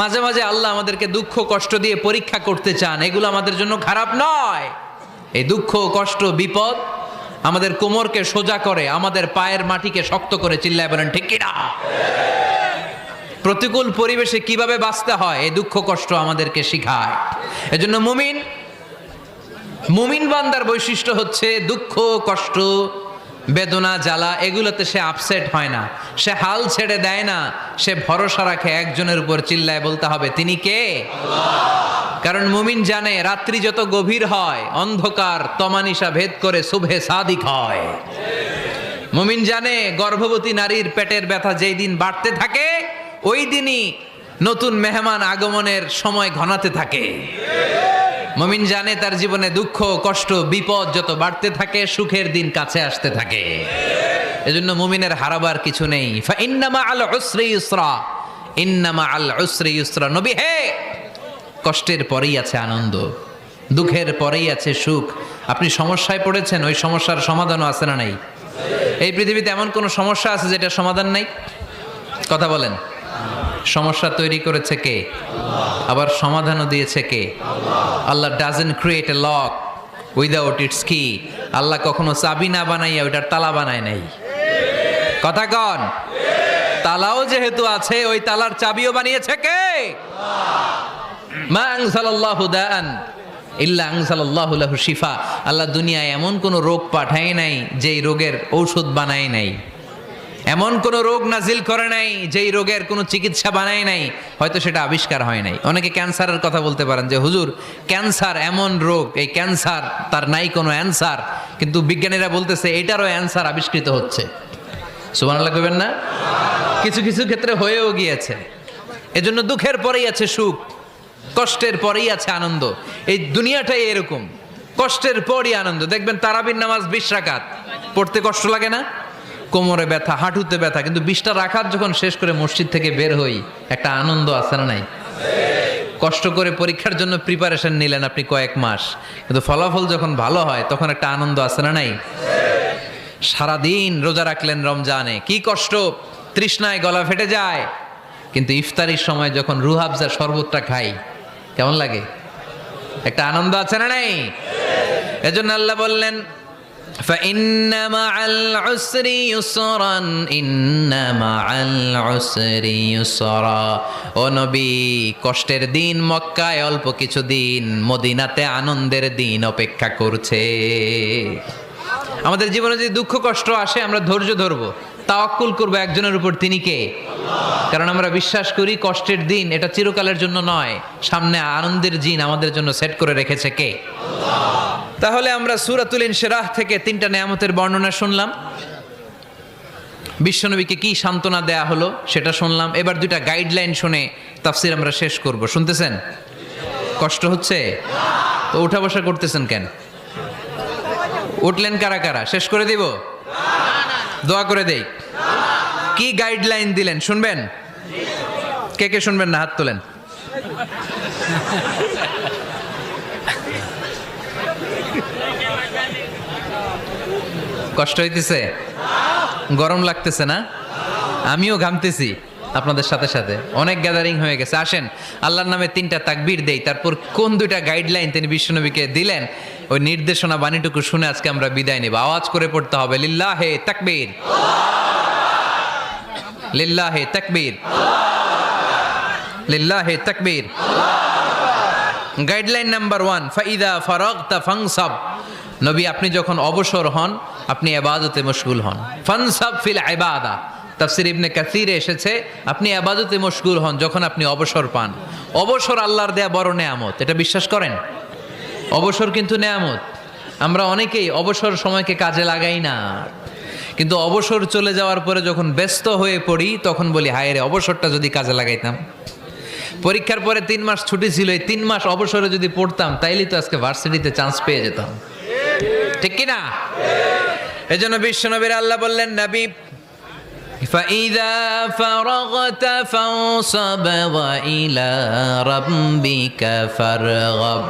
মাঝে মাঝে আল্লাহ আমাদেরকে দুঃখ কষ্ট দিয়ে পরীক্ষা করতে চান, এগুলো আমাদের জন্য খারাপ নয়। এই দুঃখ কষ্ট বিপদ আমাদের কোমরকে সোজা করে, আমাদের পায়ের মাটিকে শক্ত করে। চিল্লায় বলেন ঠিক কিনা? প্রতিকূল পরিবেশে কিভাবে বাঁচতে হয় এই দুঃখ কষ্ট আমাদেরকে শিখায়। এজন্য মুমিন বান্দার বৈশিষ্ট্য হচ্ছে দুঃখ কষ্ট বেদনা জ্বালা এগুলোতে সে আপসেট হয় না, সে হাল ছেড়ে দেয় না, সে ভরসা রাখে একজনের উপর। চিল্লায় বলতে হবে তিনি কে? কারণ মুমিন জানে রাত্রি যত গভীর হয় অন্ধকার তমানিসা ভেদ করে সুবহে সাদিক হয়। মুমিন জানে গর্ভবতী নারীর পেটের ব্যথা যেই দিন বাড়তে থাকে ওই দিনই নতুন মেহমান আগমনের সময় ঘনাতে থাকে। মুমিন জানে তার জীবনে দুঃখ কষ্ট বিপদ যত বাড়তে থাকে সুখের দিন কাছে আসতে থাকে। এজন্য মুমিনের হারাবার কিছু নেই। ফা ইন্না মাআল উসরি ইউসরা, ইন্না মাআল উসরি ইউসরা। নবী হে, কষ্টের পরেই আছে আনন্দ, দুঃখের পরেই আছে সুখ। আপনি সমস্যায় পড়েছেন, ওই সমস্যার সমাধানও আছে না নাই? এই পৃথিবীতে এমন কোন সমস্যা আছে যেটা সমাধান নাই? কথা বলেন। সমস্যা তৈরি করেছে কে? আবার সমাধানও দিয়েছে কে? Allah doesn't create a lock without its key. Allah কখনো চাবি না বানাইয়া ওইটার তালা বানায় নাই। কথা কন। তালাও যেহেতু আছে ওই তালার চাবিও বানিয়েছে কে? মা আনজালাল্লাহু দাআন ইল্লা আনজালাল্লাহু লাহু শিফা। আল্লাহ দুনিয়ায় এমন কোন রোগ পাঠায় নাই যেই রোগের ঔষধ বানায় নাই, এমন কোন রোগ নাজিল করে নাই যেই রোগের কোনো চিকিৎসা বানায় নাই, হয়তো সেটা আবিষ্কার হয় নাই। অনেকে ক্যান্সারের কথা বলতে পারেন যে হুজুর ক্যান্সার এমন রোগ, এই ক্যান্সার তার নাই কোনো অ্যান্সার, কিন্তু বিজ্ঞানীরা বলতেছে এটারও অ্যান্সার আবিষ্কৃত হচ্ছে। সুবহানাল্লাহ কইবেন না? কিছু কিছু ক্ষেত্রে হয়েও গিয়েছে। এজন্য দুঃখের পরেই আছে সুখ, কষ্টের পরেই আছে আনন্দ। এই দুনিয়াটাই এরকম, কষ্টের পরই আনন্দ। দেখবেন তারাবির নামাজ 20 রাকাত পড়তে কষ্ট লাগে না? কোমরে ব্যথা, হাঁটুতে ব্যথা, কিন্তু 20টা রাকাত যখন শেষ করে মসজিদ থেকে বের হই একটা আনন্দ আছে না নাই? কষ্ট করে পরীক্ষার জন্য প্রিপারেশন নিলেন আপনি কয়েক মাস, কিন্তু ফলাফল যখন ভালো হয় তখন একটা আনন্দ আছে না নাই? সারাদিন রোজা রাখলেন রমজানে, কি কষ্ট, তৃষ্ণায় গলা ফেটে যায়, কিন্তু ইফতারির সময় যখন রুহাবজা শরবতটা খাই কেমন লাগে? একটা আনন্দ আছে না নাই? এজন্য আল্লাহ বললেন فإن مع العسر يسرا إن مع العسر يسرا। ও নবী, কষ্টের দিন মক্কায় অল্প কিছু দিন, মদিনাতে আনন্দের দিন অপেক্ষা করছে। আমাদের জীবনে যদি দুঃখ কষ্ট আসে আমরা ধৈর্য ধরবো, তাওয়াক্কুল করবো একজনের উপর, তিনি কে? কারণ আমরা বিশ্বাস করি কষ্টের দিন এটা চিরকালের জন্য নয়, সামনে আনন্দের দিন আমাদের জন্য সেট করে রেখেছে কে? তাহলে আমরা সূরাতুল ইনশিরাহ থেকে 3টা নেয়ামতের বর্ণনা শুনলাম, বিশ্বনবীকে কি সান্ত্বনা দেয়া হলো সেটা শুনলাম। এবার 2টা গাইডলাইন শুনে তাফসীর আমরা শেষ করব। শুনতেছেন? কষ্ট হচ্ছে তো উঠা বসা করতেছেন কেন? উঠলেন কারা কারা? শেষ করে দিব? দোয়া করে দেই। কি গাইডলাইন দিলেন শুনবেন? কে কে শুনবেন না হাত তোলেন। কষ্ট হইতেছে? গরম লাগতেছে না? আমিও ঘামতেছি আপনাদের সাথে সাথে। অনেক গ্যাদারিং হয়ে গেছে। আসেন আল্লাহর নামে 3টা তাকবীর দেই, তারপর কোন 2টা গাইডলাইন তিনি বিশ্বনবীকে দিলেন ওই নির্দেশনা বাণীটুকু শুনে আজকে আমরা বিদায় নেব। আওয়াজ করে পড়তে হবে লিল্লাহে তাকবীর, লিল্লাহে তাকবীর, লিল্লাহে তাকবীর। গাইডলাইন নাম্বার 1, ফাইদা ফারাগতা ফানসাব। নবী আপনি যখন অবসর হন আপনি ইবাদতে মশগুল হন। ফানসাব ফিল ইবাদা, তাফসীর ইবনে কাসিরে এসেছে আপনি ইবাদতে মশগুল হন যখন আপনি অবসর পান। অবসর আল্লাহর দেয়া বড় নেয়ামত, এটা বিশ্বাস করেন? অবসর কিন্তু নেয়ামত। আমরা অনেকেই অবসর সময়কে কাজে লাগাই না, কিন্তু অবসর চলে যাওয়ার পরে যখন ব্যস্ত হয়ে পড়ি তখন বলি হায় রে অবসরটা যদি কাজে লাগাইতাম। পরীক্ষার পরে 3 মাস ছুটি ছিল, এই 3 মাস অবসরে যদি পড়তাম তাইলে তো আজকে ভার্সিটিতে চান্স পেয়ে যেতাম, ঠিক কি না? এজন্য বিশ্বনবীর আল্লাহ বললেন নবী فَإِذَا فَرَغْتَ فَانصَبْ وَإِلَى رَبِّكَ فَارْغَب।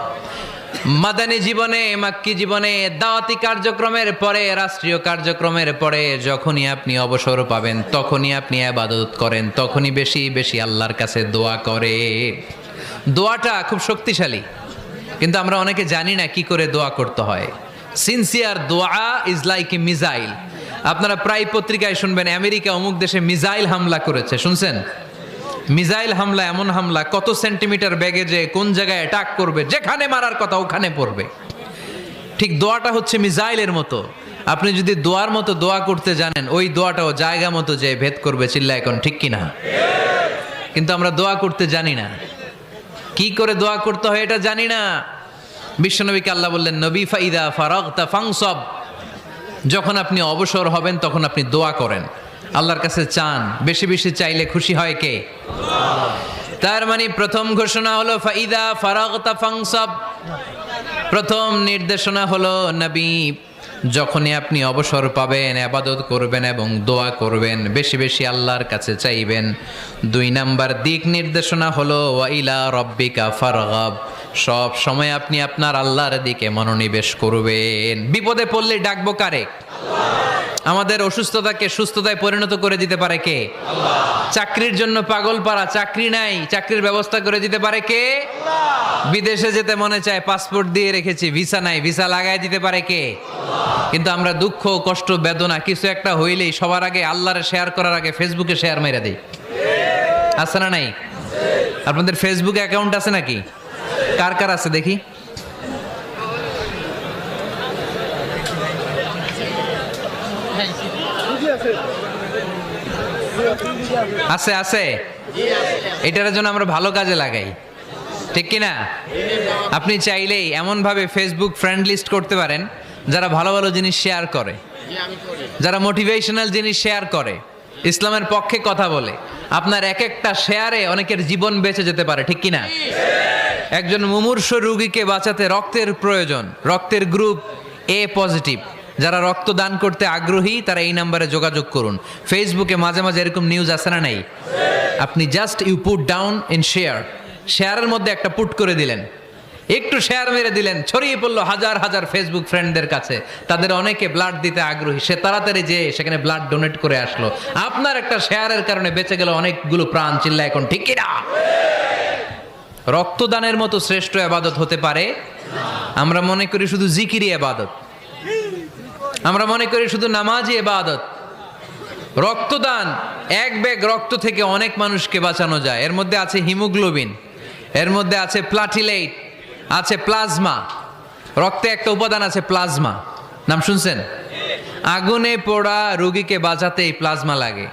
মাদানী জীবনে, মাক্কি জীবনে, দাওয়াতি কার্যক্রমের পরে, রাষ্ট্রীয় কার্যক্রমের পরে যখনই আপনি অবসর পাবেন তখনই আপনি ইবাদত করেন, তখনই বেশি বেশি আল্লাহর কাছে দোয়া করে। দোয়াটা খুব শক্তিশালী, কিন্তু আমরা অনেকে জানি না কি করে দোয়া করতে হয়। সিনসিয়ার দোয়া ইজ লাইক এ মিসাইল। আপনারা প্রায় পত্রিকায় শুনবেন আমেরিকা অমুক দেশে মিসাইল হামলা করেছে, শুনছেন? মিসাইল হামলা এমন হামলা, কত সেন্টিমিটার বেগে যে কোন জায়গায় অ্যাটাক করবে, যেখানে মারার কথা ওখানে পড়বে। ঠিক দোয়াটা হচ্ছে মিসাইলের মতো। আপনি যদি দোয়ার মতো দোয়া করতে জানেন, ওই দোয়াটাও জায়গা মতো যে ভেদ করবে। চিল্লা এখন ঠিক কিনা? কিন্তু আমরা দোয়া করতে জানি না, কি করে দোয়া করতে হয় এটা জানি না। বিশ্বনবীকে আল্লাহ বললেন, নবী ফাইদা ফারাগতা ফানসব, যখন আপনি অবসর হবেন তখন আপনি দোয়া করেন, আল্লাহর কাছে চান। বেশি বেশি চাইলে খুশি হয় কে? তার মানে প্রথম ঘোষণা হলো ফাইদা ফারাগতা ফানসব। প্রথম নির্দেশনা হলো নবী, যখনই আপনি অবসর পাবেন ইবাদত করবেন এবং দোয়া করবেন, বেশি বেশি আল্লাহর কাছে চাইবেন। 2 নাম্বার দিক নির্দেশনা হলো ওয়া ইলা রাব্বিকা ফারগাব, সব সময় আপনি আপনার আল্লাহর দিকে মনোনিবেশ করবেন। বিপদে পড়লে ডাকবো কারে? আমাদের অসুস্থতাকে সুস্থতায় পরিণত করে দিতে পারে কে? আল্লাহ। চাকরির জন্য পাগল পারা, চাকরি নাই, চাকরির ব্যবস্থা করে দিতে পারে কে? আল্লাহ। বিদেশে যেতে মনে চায়, পাসপোর্ট দিয়ে রেখেছি, ভিসা নাই, ভিসা লাগাই দিতে পারে কে? আল্লাহ। কিন্তু আমরা দুঃখ কষ্ট বেদনা কিছু একটা হইলেই সবার আগে আল্লাহরে শেয়ার করার আগে ফেসবুকে শেয়ার মেরে দেই। আছে না নাই? আপনাদের ফেসবুক অ্যাকাউন্ট আছে নাকি? কার কার আছে দেখি? আছে আছে। এটার জন্য আমরা ভালো কাজে লাগাই, ঠিক কিনা? আপনি চাইলেই এমন ভাবে ফেসবুক ফ্রেন্ড লিস্ট করতে পারেন যারা ভালো ভালো জিনিস শেয়ার করে, যারা মোটিভেশনাল জিনিস শেয়ার করে, ইসলামের পক্ষে কথা বলে। আপনার এক একটা শেয়ারে অনেকের জীবন বেঁচে যেতে পারে, ঠিক কিনা? একজন মুমূর্ষ রোগীকে বাঁচাতে রক্তের প্রয়োজন, রক্তের গ্রুপ এ পজিটিভ। যারা রক্ত দান করতে আগ্রহী তারা এই নাম্বারে যোগাযোগ করুন। ফেসবুকে মাঝে মাঝে এরকম নিউজ আসে না নাই? আপনি just you put down in share, শেয়ারের মধ্যে একটা পুট করে দিলেন, একটু শেয়ার মেরে দিলেন, ছড়িয়ে পড়লো হাজার হাজার ফেসবুক ফ্রেন্ডদের কাছে। তাদের অনেকে ব্লাড দিতে আগ্রহী, সে তাড়াতাড়ি যেয়ে সেখানে ব্লাড ডোনেট করে আসলো। আপনার একটা শেয়ারের কারণে বেঁচে গেল অনেকগুলো প্রাণ। চিল্লা এখন ঠিক কিনা? রক্তদানের মতো শ্রেষ্ঠ ইবাদত হতে পারে? আমরা মনে করি শুধু জিকিরি ইবাদত, আমরা মনে করি শুধু নামাজি ইবাদত। রক্তদান, এক ব্যাগ রক্ত থেকে অনেক মানুষকে বাঁচানো যায়। এর মধ্যে আছে হিমোগ্লোবিন, এর মধ্যে আছে প্লাটিলেট, আছে প্লাজমা। রক্তে একটা উপাদান আছে প্লাজমা, নাম শুনছেন? আগুনে পোড়া রোগীকে বাঁচাতে এই প্লাজমা লাগে।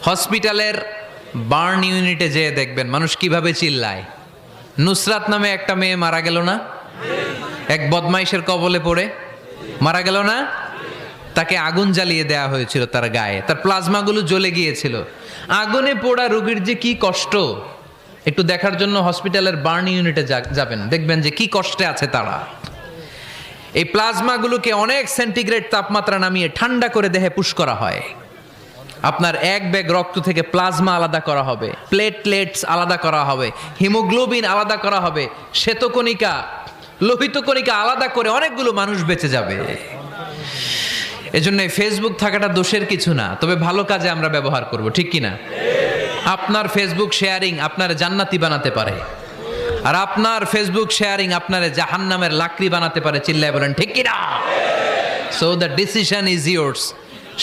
হসপিটালের বার্ন ইউনিটে যেয়ে দেখবেন মানুষ কিভাবে চিল্লায়। নুসরাত নামে একটা মেয়ে মারা গেল না? এক বদমাইশের কবলে পড়ে মারা গেল না? তাকে আগুন জ্বালিয়ে দেয়া হয়েছিল তার গায়ে, তার প্লাজমাগুলো জ্বলে গিয়েছিল। আগুনে পোড়া রোগীর যে কি কষ্ট, একটু দেখার জন্য হসপিটালের বার্ন ইউনিটে যাবেন, দেখবেন যে কি কষ্টে আছে তারা। এই প্লাজমাগুলোকে অনেক সেন্টিগ্রেড তাপমাত্রা নামিয়ে ঠান্ডা করে দেহে পুশ করা হয়। আপনার এক ব্যাগ রক্ত থেকে প্লাজমা আলাদা করা হবে, প্লেটলেটস আলাদা করা হবে, হিমোগ্লোবিন আলাদা করা হবে, শ্বেতকণিকা, লোহিত কণিকা আলাদা করে অনেকগুলো মানুষ বেঁচে যাবে। এজন্য ফেসবুক থাকাটা দোষের কিছু না, তবে ভালো কাজে আমরা ব্যবহার করব, ঠিক কিনা? আপনার ফেসবুক শেয়ারিং আপনার জান্নাতি বানাতে পারে, আর আপনার ফেসবুক শেয়ারিং আপনার জাহান্নামের লাকড়ি বানাতে পারে। চিল্লায় বলেন ঠিক কিনা? So the decision is yours.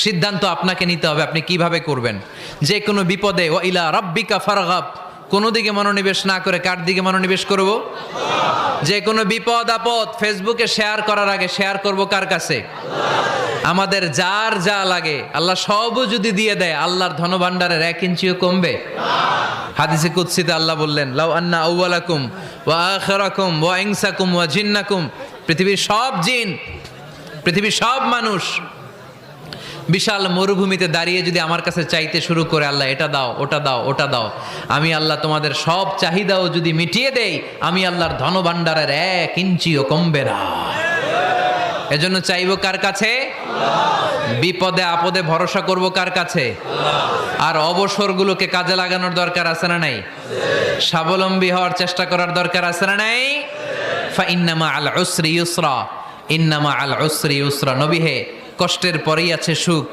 সিদ্ধান্ত আপনাকে নিতে হবে, আপনি কিভাবে করবেন। যে কোনো বিপদে ওয়া ইলা রাব্বিকা ফারগাব, কোনো দিকে মনোনিবেশ না করে কার দিকে মনোনিবেশ করব? যে কোনো বিপদ আপদ ফেসবুকে শেয়ার করার আগে শেয়ার করব কার কাছে? আমাদের যার যা লাগে আল্লাহ সবও যদি দিয়ে দেয়, আল্লাহর ধনভাণ্ডারের 1 ইঞ্চিও কমবে? হাদিসে কুদসিতে আল্লাহ বললেন, লাউ আন্না আউওয়ালাকুম ওয়া আখিরাকুম ওয়া ইনসাকুম ওয়া জিন্নাকুম, পৃথিবীর সব জিন, পৃথিবীর সব মানুষ বিশাল মরুভূমিতে দাঁড়িয়ে যদি আমার কাছে চাইতে শুরু করে, আল্লাহ এটা দাও, ওটা দাও, ওটা দাও, আমি আল্লাহ তোমাদের সব চাহিদাও যদি মিটিয়ে দেই, আমি আল্লাহর ধনভাণ্ডারের 1 ইঞ্চিও কমবে না। এজন্য চাইবো কার কাছে? বিপদে আপদে ভরসা করব কার কাছে? আর অবসরগুলোকে কাজে লাগানোর দরকার আছে না নাই? স্বাবলম্বী হওয়ার চেষ্টা করার দরকার আছে না নাই? ফাইন্নামা আল উসরি ইউসরা, ইন্নামা আল উসরি ইউসরা। নবী হে, কষ্টের পরেই আছে সুখ,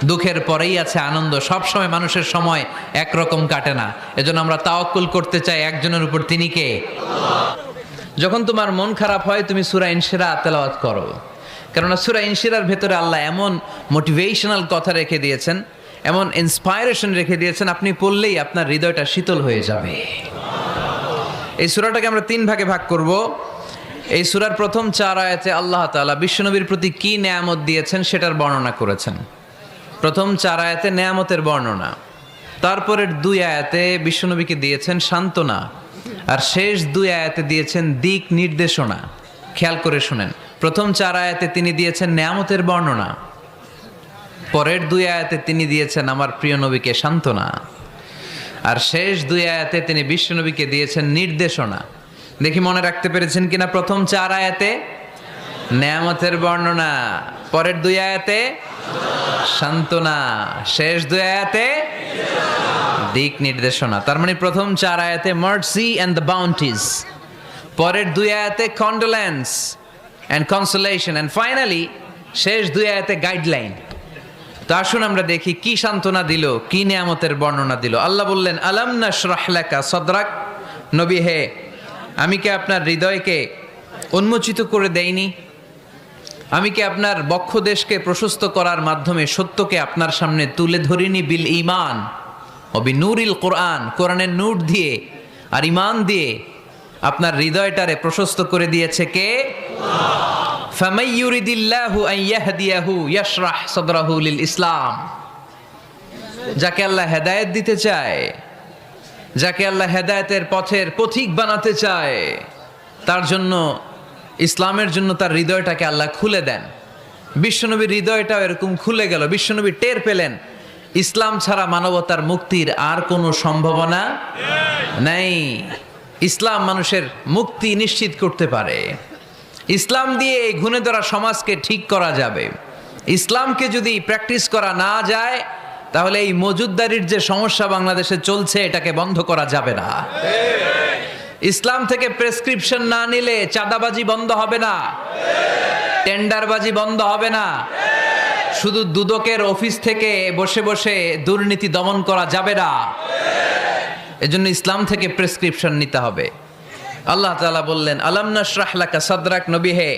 দুঃখের পরেই আছে আনন্দ। সব সময় মানুষের সময় একরকম কাটে না। এজন্য আমরা তাওয়াক্কুল করতে চাই একজনের উপর, তিনি কে? যখন তোমার মন খারাপ হয় তুমি সূরা ইনশিরাহ তেলাওয়াত করো, কেননা সূরা ইনশিরাহর ভেতরে আল্লাহ এমন মোটিভেশনাল কথা রেখে দিয়েছেন, এমন ইন্সপায়ারেশন রেখে দিয়েছেন, আপনি পড়লেই আপনার হৃদয়টা শীতল হয়ে যাবে। এই সূরাটাকে আমরা 3 ভাগে ভাগ করব। এই সূরার প্রথম 4 আয়াতে আল্লাহ তাআলা বিশ্বনবীর প্রতি কি নেয়ামত দিয়েছেন সেটার বর্ণনা করেছেন। প্রথম 4 আয়াতে নেয়ামতের বর্ণনা, তারপরের 2 আয়াতে বিশ্বনবীকে দিয়েছেন সান্ত্বনা, আর শেষ 2 আয়াতে দিয়েছেন দিক নির্দেশনা। খেয়াল করে শুনেন, প্রথম 4 আয়াতে তিনি দিয়েছেন নেয়ামতের বর্ণনা, পরের 2 আয়াতে তিনি দিয়েছেন আমার প্রিয় নবীকে সান্ত্বনা, আর শেষ 2 আয়াতে তিনি বিশ্বনবীকে দিয়েছেন নির্দেশনা। দেখি মনে রাখতে পেরেছেন কিনা? প্রথম 4 আয়াতে নেয়ামতের বর্ণনা, পরের 2 আয়াতে সান্ত্বনা, শেষ 2 আয়াতে দিক নির্দেশনা। তার মানে প্রথম 4 আয়াতে মার্সি এন্ড দ্য বাউন্টিজ, পরের 2 আয়াতে condolence and consolation, and finally শেষ 2 আয়াতে গাইডলাইন। তো আসুন আমরা দেখি কি সান্ত্বনা দিল, কি নিয়ামতের বর্ণনা দিল। আল্লাহ বললেন, আলাম নাশরাহ লাকা সাদরাক। নবী হে, আমি কি আপনার হৃদয়কে উন্মোচিত করে দেইনি? আমি কি আপনার বক্ষদেশকে প্রশস্ত করার মাধ্যমে সত্যকে আপনার সামনে তুলে ধরিনি? বিল ঈমান ও বিনূরিল কোরআন, কোরআনের নূর দিয়ে আর ঈমান দিয়ে আপনার হৃদয়টারে প্রশস্ত করে দিয়েছে কে? ফামাই ইউরিদিল্লাহু আন ইয়াহদিয়াহু ইয়াশরাহ সাদরাহু লিল ইসলাম। যাকে আল্লাহ হেদায়েত দিতে চায়, যাকে আল্লাহ হেদায়েতের পথের পথিক বানাতে চায়, তার জন্য, ইসলামের জন্য তার হৃদয়টাকে আল্লাহ খুলে দেন। বিশ্বনবীর হৃদয়টাও এরকম খুলে গেল। বিশ্বনবী টের পেলেন ইসলাম ছাড়া মানবতার মুক্তির আর কোনো সম্ভাবনা নাই। ইসলাম মানুষের মুক্তি নিশ্চিত করতে পারে। ইসলাম দিয়ে এই ঘুণে ধরা সমাজকে ঠিক করা যাবে। ইসলামকে যদি প্র্যাকটিস করা না যায়, তাহলে এই মজুদদারির যে সমস্যা বাংলাদেশে চলছে, এটাকে বন্ধ করা যাবে না। ইসলাম থেকে প্রেসক্রিপশন না নিলে চাঁদাবাজি বন্ধ হবে না, টেন্ডারবাজি বন্ধ হবে না, শুধু দুদকের অফিস থেকে বসে বসে দুর্নীতি দমন করা যাবে না। এজন্য ইসলাম থেকে প্রেসক্রিপশন নিতে হবে। আল্লাহ তাআলা বললেন, আলাম নাশরাহ লাকা সাদরাক। নবী হে,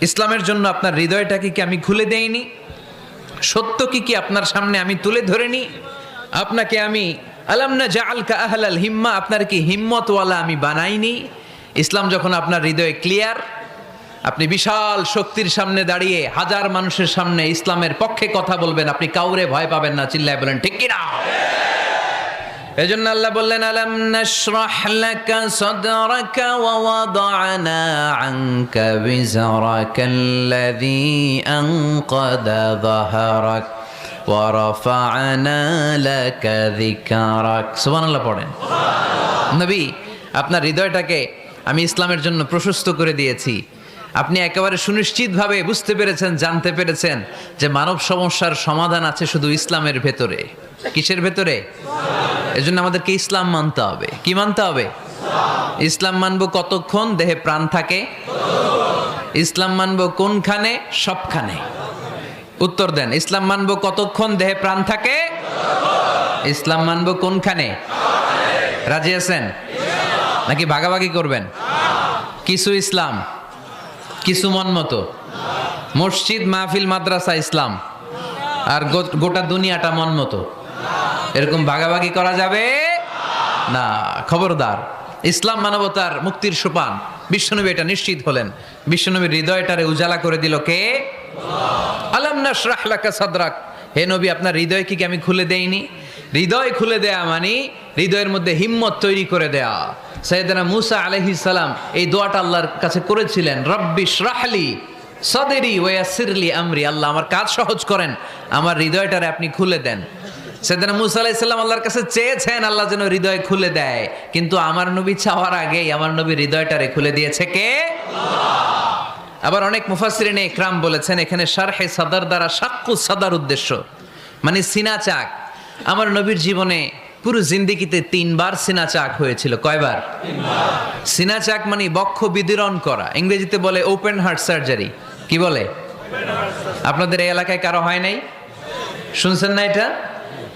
ইসলামের জন্য আপনার হৃদয়টাকে কি আমি খুলে দেইনি? সত্য কি আপনার সামনে আমি তুলে ধরিনি? আপনাকে আমি আলাম নাজআলকা আহলাল হিম্মা, আপনার কি হিম্মতওয়ালা আমি বানাইনি? ইসলাম যখন আপনার হৃদয়ে ক্লিয়ার, আপনি বিশাল শক্তির সামনে দাঁড়িয়ে হাজার মানুষের সামনে ইসলামের পক্ষে কথা বলবেন, আপনি কাউরে ভয় পাবেন না। চিল্লায় বলেন ঠিক কিনা? এজন্য আল্লাহ বললেন, আলাম নাশরাহ লাকা সাদরাকা ওয়া ওয়াদা'না আনকা বিজরাকাল্লাযী আনকাদা যাহরাক ওয়া রাফা'না লাকা যিকরাক। সুবহানাল্লাহ পড়েন। নবী, আপনার হৃদয়টাকে আমি ইসলামের জন্য প্রশস্ত করে দিয়েছি। আপনি একেবারে সুনিশ্চিতভাবে বুঝতে পেরেছেন, জানতে পেরেছেন যে মানব সমস্যার সমাধান আছে শুধু ইসলামের ভেতরে। কিসের ভেতরে? এজন্য আমাদেরকে ইসলাম মানতে হবে। কি মানতে হবে? ইসলাম মানবো কতক্ষণ দেহে প্রাণ থাকে? ইসলাম মানবো কোনখানে? সবখানে। উত্তর দেন, ইসলাম মানবো কতক্ষণ দেহে প্রাণ থাকে? ইসলাম মানবো কোনখানে? রাজি আছেন নাকি ভাগাভাগি করবেন? কিছু ইসলাম, কিছু মন মতো। মসজিদ, মাহফিল, মাদ্রাসা ইসলাম, আর গোটা দুনিয়াটা মন মতো। এরকম ভাগাভাগি করা যাবে না। খবরদার। ইসলাম মানবতার মুক্তির সোপান। বিশ্বনবী এটা নিশ্চিত হলেন। বিশ্বনবীর হৃদয়টারে উজালা করে দিল কে? আলাম নাশরাহ লাকা সাদরাক। হে নবী, আপনার হৃদয় কি আমি খুলে দেইনি? হৃদয় খুলে দেয়া মানে হৃদয়ের মধ্যে হিম্মত তৈরি করে দেয়া। সাইয়েদনা মূসা আলাইহিস সালাম এই দোয়াটা আল্লাহর কাছে করেছিলেন, রব্বি ইশরাহলি সাদরি ওয়া ইয়াসসিরলি আমরি। আল্লাহ, আমার কাজ সহজ করেন, আমার হৃদয়টারে আপনি খুলে দেন। সাইয়েদনা মূসা আলাইহিস সালাম আল্লাহর কাছে চেয়েছেন আল্লাহ যেন হৃদয় খুলে দেয়, কিন্তু আমার নবী চাওয়ার আগেই আমার নবী হৃদয়টারে খুলে দিয়েছে কে? আল্লাহ। আবার অনেক মুফাসসিরিনে ইকরাম বলেছেন এখানে শারহে সাদর দ্বারা শাক্কু সাদর উদ্দেশ্য, মানে সিনা চাক। আমার নবীর জীবনে পুরো জিন্দেগিতে 3 বার সিনা চাক হয়েছিল। কয়বার? সিনা চাক মানে বক্ষ বিদীর্ণ করা, ইংরেজিতে বলে ওপেন হার্ট সার্জারি। কি বলে? আপনাদের এই এলাকায় কারো হয় নাই? শুনছেন না এটা?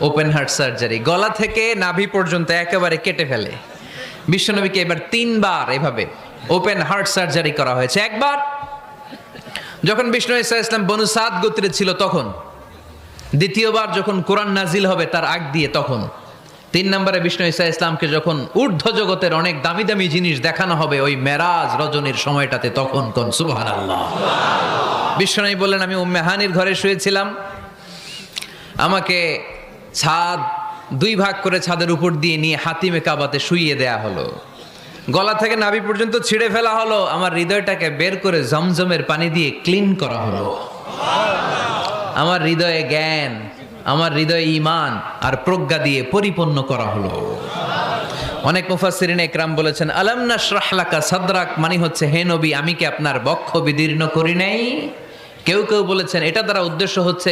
ওপেন হার্ট সার্জারি, গলা থেকে নাভি পর্যন্ত একেবারে কেটে ফেলে। বিশ্বনবীকে এবার 3 বার এভাবে ওপেন হার্ট সার্জারি করা হয়েছে। একবার যখন বিষ্ণু ঈসা ইসলাম বনু সাদ গোত্রে ছিল তখন, দ্বিতীয়বার যখন কোরআন নাজিল হবে তার আগ দিয়ে তখন, 3 নম্বরে বিষ্ণু ঈসা ইসলামকে যখন ঊর্ধ্ব জগতের অনেক দামি দামি জিনিস দেখানো হবে ওই মেরাজ রজনীর সময়টাতে, তখন কোন সুবহানাল্লাহ। বিশ্বনবী বললেন, আমি উম্মে হানির ঘরে শুয়েছিলাম, আমাকে ছাদ 2 ভাগ করে ছাদের উপর দিয়ে নিয়ে হাতিমে কাবাতে শুইয়ে দেয়া হলো, গলা থেকে নাভি পর্যন্ত ছিঁড়ে ফেলা হলো, আমার হৃদয়টাকে বের করে জমজমের পানি দিয়ে ক্লিন করা হলো, আমার হৃদয়ে জ্ঞান, আমার হৃদয়ে ঈমান আর প্রজ্ঞা দিয়ে পরিপূর্ণ করা হলো। অনেক মুফাসসিরিন ইকরাম বলেছেন, আলাম নাশরাহ লাকা সাদরাক মানে হচ্ছে, হে নবী আমি কি আপনার বক্ষ বিদীর্ণ করি নাই? কেউ কেউ বলেছেন এটা দ্বারা উদ্দেশ্য হচ্ছে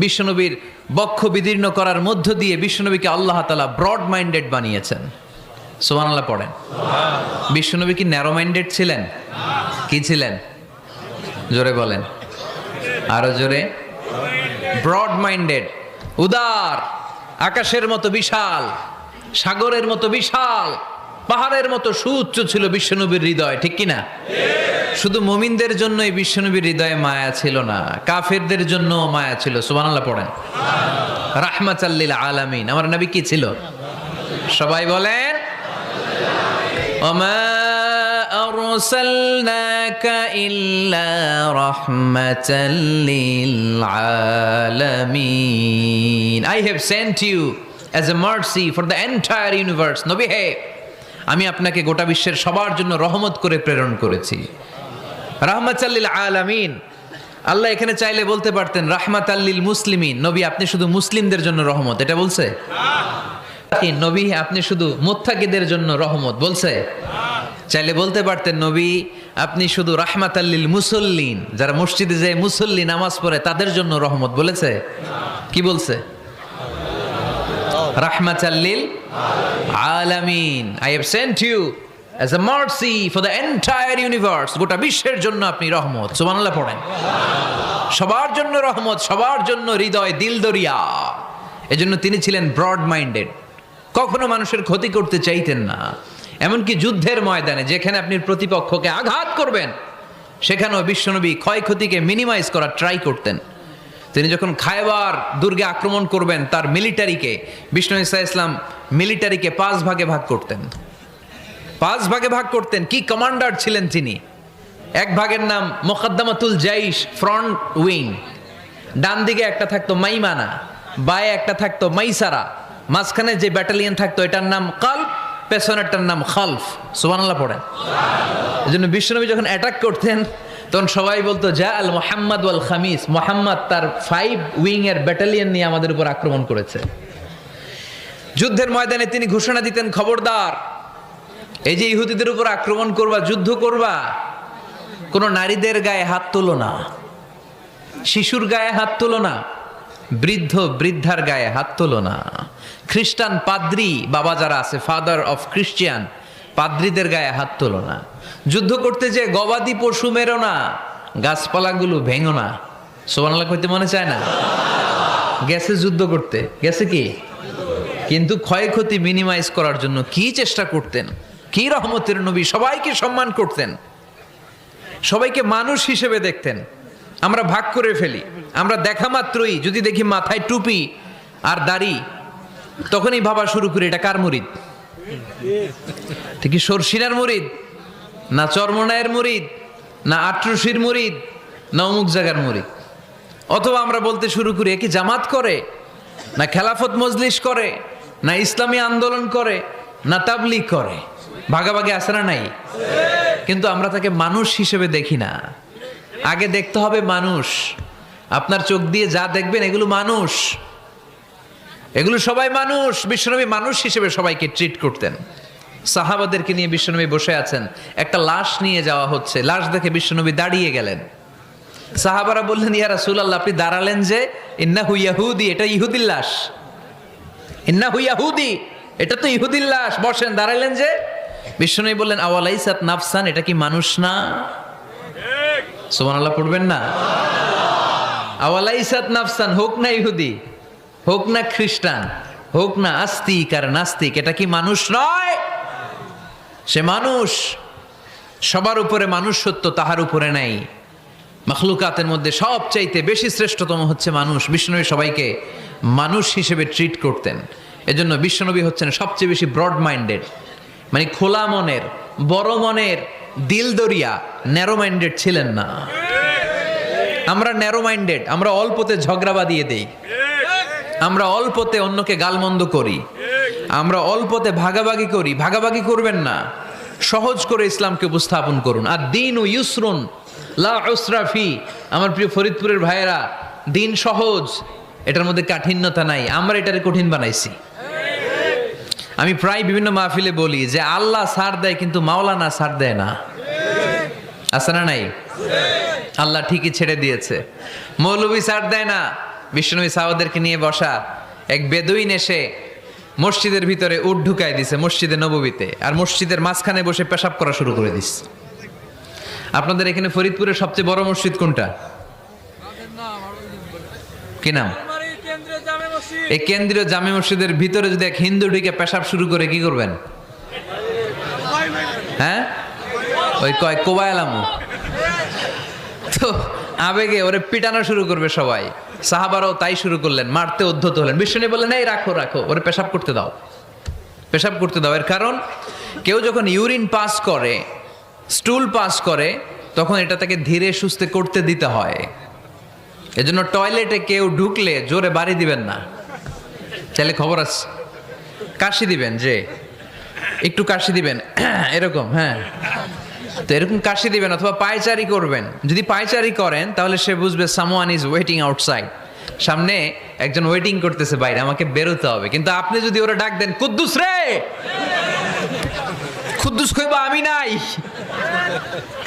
বিশ্বনবীর বক্ষ বিদীর্ণ করার মধ্য দিয়ে বিশ্বনবীকে আল্লাহ তাআলা ব্রড মাইন্ডেড বানিয়েছেন। সুবহানাল্লাহ পড়েন। বিশ্বনবী কি ন্যারো মাইন্ডেড ছিলেন? কি ছিলেন? জোরে বলেন, আরো জোরে। ব্রড মাইন্ডেড, উদার, আকাশের মতো বিশাল, সাগরের মতো বিশাল, পাহাড়ের মতো সুউচ্চ ছিল বিশ্বনবীর হৃদয়, ঠিক কিনা? শুধু মুমিনদের জন্যই বিশ্বনবীর হৃদয়ে মায়া ছিল না, কাফেরদের জন্য মায়া ছিল। সুবহানাল্লাহ পড়েন। রাহমাতাল লিল আলামিন, আমার নবী কি ছিল? সবাই বলেন, ওমা আরসালনাকা ইল্লা রাহমাতাল লিল আলামিন। I have sent you as a mercy for the entire universe. নবী হে, আমি আপনাকে গোটা বিশ্বের সবার জন্য রহমত করে প্রেরণ করেছি। রাহমাতাল লিল আলামিন। আল্লাহ এখানে চাইলে বলতে পারতেন রাহমাতাল লিল মুসলিমিন, নবী আপনি শুধু মুসলিমদের জন্য রহমত, এটা বলছে? নবী আপনি শুধু মুত্তাকিদের জন্য রহমত, বলছে? চাইলে বলতে পারতেন নবী আপনি শুধু রাহমাতাল লিল মুসল্লিন, যারা মসজিদে যায় মুসল্লি নামাজ পড়ে তাদের জন্য রহমত, বলেছে? কি বলছে? রাহমাতাল লিল আলামিন। I have sent you as a mercy for the entire universe. গোটা বিশ্বের জন্য আপনি রহমত। সুবহানাল্লাহ পড়েন। সবার জন্য রহমত, সবার জন্য হৃদয় দিল দরিয়া। এজন্য তিনি ছিলেন ব্রড মাইন্ডেড, কখনো মানুষের ক্ষতি করতে চাইতেন না। এমনকি যুদ্ধের ময়দানে যেখানে আপনি প্রতিপক্ষকে আঘাত করবেন সেখানেও বিশ্বনবী ক্ষয়ক্ষতিকে মিনিমাইজ করার ট্রাই করতেন। তিনি যখন খায়বার দুর্গে আক্রমণ করবেন তার মিলিটারিকে, বিষ্ণু ঈসা ইসলাম মিলিটারিকে 5 ভাগে ভাগ করতেন। 5 ভাগে ভাগ করতেন। কি কমান্ডার ছিলেন তিনি! এক ভাগের নাম মুকদ্দমাতুল জাইশ, ফ্রন্ট উইং। ডান দিকে একটা থাকতো মাইমানা, বায়ে একটা থাকতো মাইসারা, মাঝখানে যে ব্যাটালিয়ন থাকতো এটার নাম কালব, পেছনেরটার নাম খালফ। সুবহানাল্লাহ পড়েন। এজন্য বিশ্বনবী যখন অ্যাটাক করতেন তখন সবাই বলতো যা আল মুহাম্মদ ওয়াল খামিস, মুহাম্মদ তার 5 উইং এর ব্যাটালিয়ন নিয়ে আমাদের উপর আক্রমণ করেছে। যুদ্ধের ময়দানে তিনি ঘোষণা দিতেন, খবরদার, এই যে ইহুদিদের উপর আক্রমণ করবা, যুদ্ধ করবা, কোনো নারীদের গায়ে হাত তোলো না, শিশুর গায়ে হাত তোলো না, বৃদ্ধ বৃদ্ধার গায়ে হাত তোলো না, খ্রিস্টান পাদ্রী বাবা যারা আছে, ফাদার অফ ক্রিশ্চিয়ান, পাদ্রীদের গায়ে হাত তোলো না, যুদ্ধ করতে যে গবাদি পশু মেরো না, গাছপালাগুলো ভেঙো না। সুবহানাল্লাহ কইতে মনে চায় না? গেছে যুদ্ধ করতে, গেছে কি, কিন্তু ক্ষয়ক্ষতি মিনিমাইজ করার জন্য কি চেষ্টা করতেন! কি রহমতের নবী! সবাইকে সম্মান করতেন, সবাইকে মানুষ হিসেবে দেখতেন। আমরা ভাগ করে ফেলি, আমরা দেখা মাত্রই যদি দেখি মাথায় টুপি আর দাড়ি, তখনই ভাবা শুরু করি এটা কার মুরিদ? ঠিকই সরসিনার মুরিদ, না চরমনায়ের মুরিদ, না আটরশির মুরিদ, না অমুক জায়গার মুরিদ। অথবা আমরা বলতে শুরু করি এ কি জামাত করে, না খেলাফত মজলিস করে, না ইসলামী আন্দোলন করে, না তাবলীগ করে। ভাগাভাগি আছে না নাই? কিন্তু আমরা তাকে মানুষ হিসেবে দেখি না। আগে দেখতে হবে মানুষ। আপনার চোখ দিয়ে যা দেখবেন এগুলো মানুষ, এগুলো সবাই মানুষ। বিশ্বনবী মানুষ হিসেবে সবাইকে ট্রিট করতেন। সাহাবাদেরকে নিয়ে বিশ্বনবী বসে আছেন, একটা লাশ নিয়ে যাওয়া হচ্ছে, লাশ দেখে বিশ্বনবী দাঁড়িয়ে গেলেন। সাহাবারা বললেন, ইয়া রাসূলুল্লাহ আপনি দাঁড়ালেন যে? ইন্নাহু ইয়াহুদি, এটা ইহুদির লাশ। ইন্নাহু ইয়াহুদি, এটা তো ইহুদির লাশ, বসেন, দাঁড়াইলেন যে? বিশ্বনবী বললেন আওয়ালাইসাত নাফসান, এটা কি মানুষ না? সুবহানাল্লাহ পড়বেন না? আওয়ালাইসাত নাফসান, হোক না ইহুদি, হোক না খ্রিস্টান, হোক না আস্তিক আর নাস্তিক, এটা কি মানুষ নয়? সে মানুষ। সবার উপরে মানুষ সত্য, তাহার উপরে নাই। মাখলুকাতের মধ্যে সবচাইতে বেশি শ্রেষ্ঠতম হচ্ছে মানুষ। বিশ্বনবী সবাইকে মানুষ হিসেবে ট্রিট করতেন। এজন্য বিশ্বনবী হচ্ছেন সবচেয়ে বেশি ব্রড মাইন্ডেড, মানে খোলা মনের, বড় মনের, দিল দরিয়া, ন্যারো মাইন্ডেড ছিলেন না। আমরা ন্যারো মাইন্ডেড, আমরা অল্পতে ঝগড়া বাঁধিয়ে দেই, আমরা অল্পতে অন্যকে গালমন্দ করি, আমরা অল্পতে ভাগাভাগি করি। ভাগাভাগি করবেন না, সহজ করে ইসলামকে উপস্থাপন করুন। আর দিন ও ইউসরুন লা উসরা ফি। আমার প্রিয় ফরিদপুরের ভাইয়েরা, দিন সহজ, এটার মধ্যে কাঠিন্যতা নাই। আমরা এটারে কঠিন বানাইছি। আমি প্রায় বিভিন্ন মাহফিলে বলি যে আল্লাহ ছাড় দেয় কিন্তু মাওলানা ছাড় দেয় না। আছে না নাই? আল্লাহ ঠিকই ছেড়ে দিয়েছে, মৌলভী ছাড় দেয় না। বিশ্বনবী সাহাবাদেরকে নিয়ে বসা, এক বেদুইন এসে মসজিদের ভিতরে উট ঢুকায় দিছে, মসজিদে নববীতে, আর মসজিদের মাঝখানে বসে পেশাব করা শুরু করে দিস। আপনাদের এখানে ফরিদপুরের সবচেয়ে বড় মসজিদ কোনটা? কি নাম? এই কেন্দ্রীয় জামে মসজিদের ভিতরে যদি এক হিন্দু ঢুকে পেশাব শুরু করে, কি করবেন? হ্যাঁ, ওই কয় কোবায়ালামু। তো আবেগে ওরে পিটানো শুরু করবে সবাই। সাহাবারাও তাই শুরু করলেন, মারতে উদ্ধত হলেন। বিষ্ণু বললেন এই রাখো রাখো, ওরে পেশাব করতে দাও, পেশাব করতে দাও। এর কারণ কেউ যখন ইউরিন পাস করে, স্টুল পাস করে, তখন এটা তাকে ধীরে সুস্থে করতে দিতে হয়। এজন্য টয়লেটে কেউ ঢুকলে জোরে বাড়ি দিবেন না, চাইলে খবর আছে, কাশি দিবেন, যে একটু কাশি দিবেন এরকম, হ্যাঁ, তো এরকম কাশি দিবেন। অথবা পায়চারি করবেন। যদি পায়চারি করেন তাহলে সে বুঝবে সামওয়ান ইজ ওয়েটিং আউটসাইড, সামনে একজন ওয়েটিং করতেছে বাইরে, আমাকে বেরোতে হবে। কিন্তু আপনি যদি ওরা ডাক দেন কুদ্দুস রে, কুদ্দুস কইবা আমি নাই,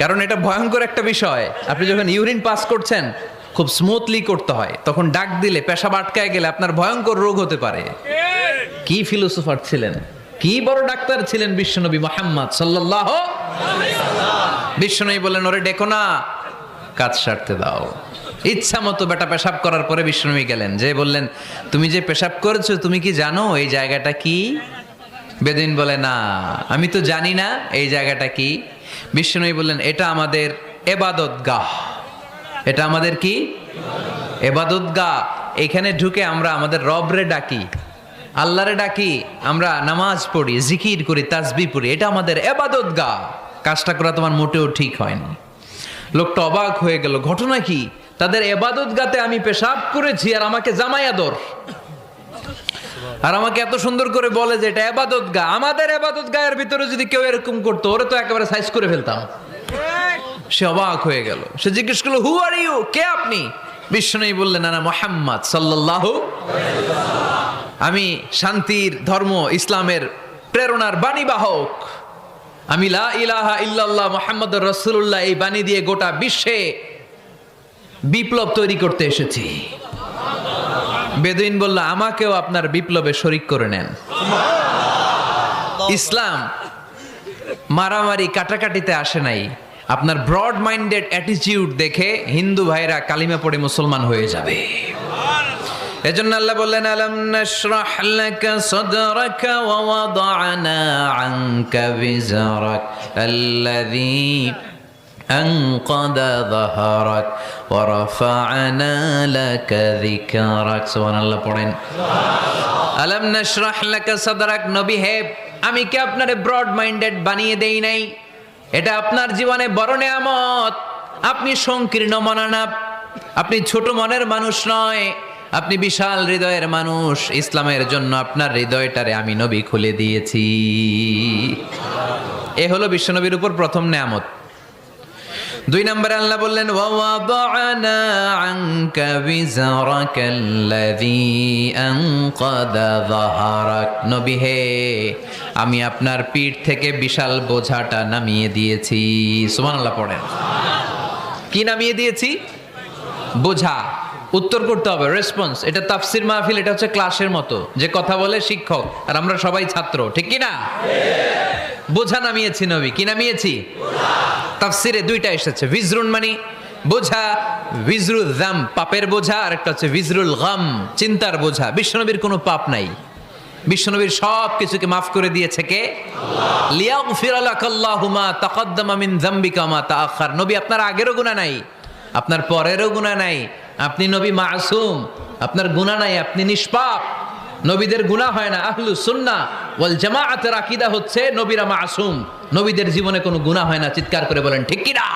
কারণ এটা ভয়ঙ্কর একটা বিষয়। আপনি যখন ইউরিন পাস করছেন খুব স্মুথলি করতে হয়, তখন ডাক দিলে পেশাব আটকায় গেলে আপনার ভয়ঙ্কর রোগ হতে পারে। কি ফিলোসোফার ছিলেন, কি বড় ডাক্তার ছিলেন বিশ্বনবী মুহাম্মদ সাল্লাল্লাহু আলাইহি ওয়াসাল্লাম। বিশ্বনবী বলেন ওরে ডেকো না, কাজ সারতে দাও। ইচ্ছা মতো বেটা পেশাব করার পরে বিশ্বনবী গেলেন, যে বললেন তুমি যে পেশাব করেছো তুমি কি জানো এই জায়গাটা কি? বেদুইন বলে না, আমি তো জানি না এই জায়গাটা কি। বিশ্বনবী বললেন এটা আমাদের ইবাদতগাহ, এটা আমাদের কি? ইবাদতগাহ। এখানে ঢুকে আমরা আমাদের রবরে ডাকি, আল্লাহরে ডাকি, আমরা নামাজ পড়ি, জিকির করি, তাসবিহ পড়ি, এটা আমাদের ইবাদতগাহ। কাজটা করা তোমার মোটেও ঠিক হয়নি। লোকটা অবাক হয়ে গেল, ঘটনা কি? তাদের ইবাদতগাহতে আমি পেশাব করেছি আর আমাকে জামাই আদর, আর আমাকে এত সুন্দর করে বলে যে এটা ইবাদতগাহ। আমাদের ইবাদতগাহের ভিতরে যদি কেউ এরকম করতো, ওরে তো একেবারে সাইজ করে ফেলতাম। সে অবাক হয়ে গেল। সে জিজ্ঞেস করলো হু আর ইউ, কে আপনি? বিশ্বনবী বললেন আনা মুহাম্মদ সাল্লাল্লাহু আলাইহি ওয়াসাল্লাম, আমি শান্তির ধর্ম ইসলামের প্রেরণার বাণীবাহক। আমি লা ইলাহা ইল্লাল্লাহ মুহাম্মাদুর রাসূলুল্লাহ এই বাণী দিয়ে গোটা বিশ্বে বিপ্লব তৈরি করতে এসেছি। বেদুইন বলল আমাকেও আপনার বিপ্লবে শরীক করে নেন। ইসলাম মারামারি কাটাকাটিতে আসে নাই। আপনার ব্রড মাইন্ডেড অ্যাটিটিউড দেখে হিন্দু ভাইরা কালিমা পড়ে মুসলমান হয়ে যাবে। এজন্য আল্লাহ বললেন আলাম নাশরাহ লাকা সাদরাকা ওয়া ওয়াদা'না আনকা বিজরাক আল্লাযী আনকাদা যাহরাক ওয়া রাফা'না লাকা যিকরাক। সুবহানাল্লাহ পড়েন। আলাম নাশরাহ লাকা সাদরাক, নবী হে আমি কি আপনারে ব্রড মাইন্ডেড বানিয়ে দেই নাই? এটা আপনার জীবনে বড় নেয়ামত। আপনি সংকীর্ণ মনা না, আপনি ছোট মনের মানুষ নয়, আপনি বিশাল হৃদয়ের মানুষ। ইসলামের জন্য আপনার হৃদয়টারে আমি নবী খুলে দিয়েছি। এ হলো বিশ্বনবীর উপর প্রথম নেয়ামত। 2 নম্বরে আল্লাহ বললেন ওয়া ওয়াদা'না আনকা বিজরাকাল্লাযী আনকাদা যাহরাক, নবী হে আমি আপনার পিঠ থেকে বিশাল বোঝাটা নামিয়ে দিয়েছি। সুবহানাল্লাহ পড়েন। কি নামিয়ে দিয়েছি? বোঝা। উত্তর করতে হবে, রেসপন্স। এটা তাফসির মাহফিল, এটা হচ্ছে ক্লাসের মতো, যে কথা বলে শিক্ষক আর আমরা সবাই ছাত্র, ঠিক কি না? বোঝা নামিয়েছি নবী, কি নামিয়েছি? তাফসিরে দুইটা এসেছে, ভিজরুন মানে বোঝা, ভিজরুল যাম পাপের বোঝা, আর একটা হচ্ছে ভিজরুল গাম চিন্তার বোঝা। বিশ্বনবীর কোনো পাপ নাই, বিশ্বনবীর সব কিছুকে মাফ করে দিয়েছে কে? লিয়াগফিরা লাকাল্লাহু মা তাকাদ্দামা মিন যামবিকা মা তাআখার। নবী আপনার আগেরও গুনাহ নাই, আপনার পরেরও গুনাহ নাই, আপনি নবী মাসুম, আপনার গুনাহ নাই, আপনি নিষ্পাপ। নবীদের গুনাহ হয় না। আহলুস সুন্নাহ ওয়াল জামাআতের আকীদা হচ্ছে নবীরা মাসুম, নবীদের জীবনে কোনো গুনাহ হয় না। চিৎকার করে বলেন ঠিক কি না?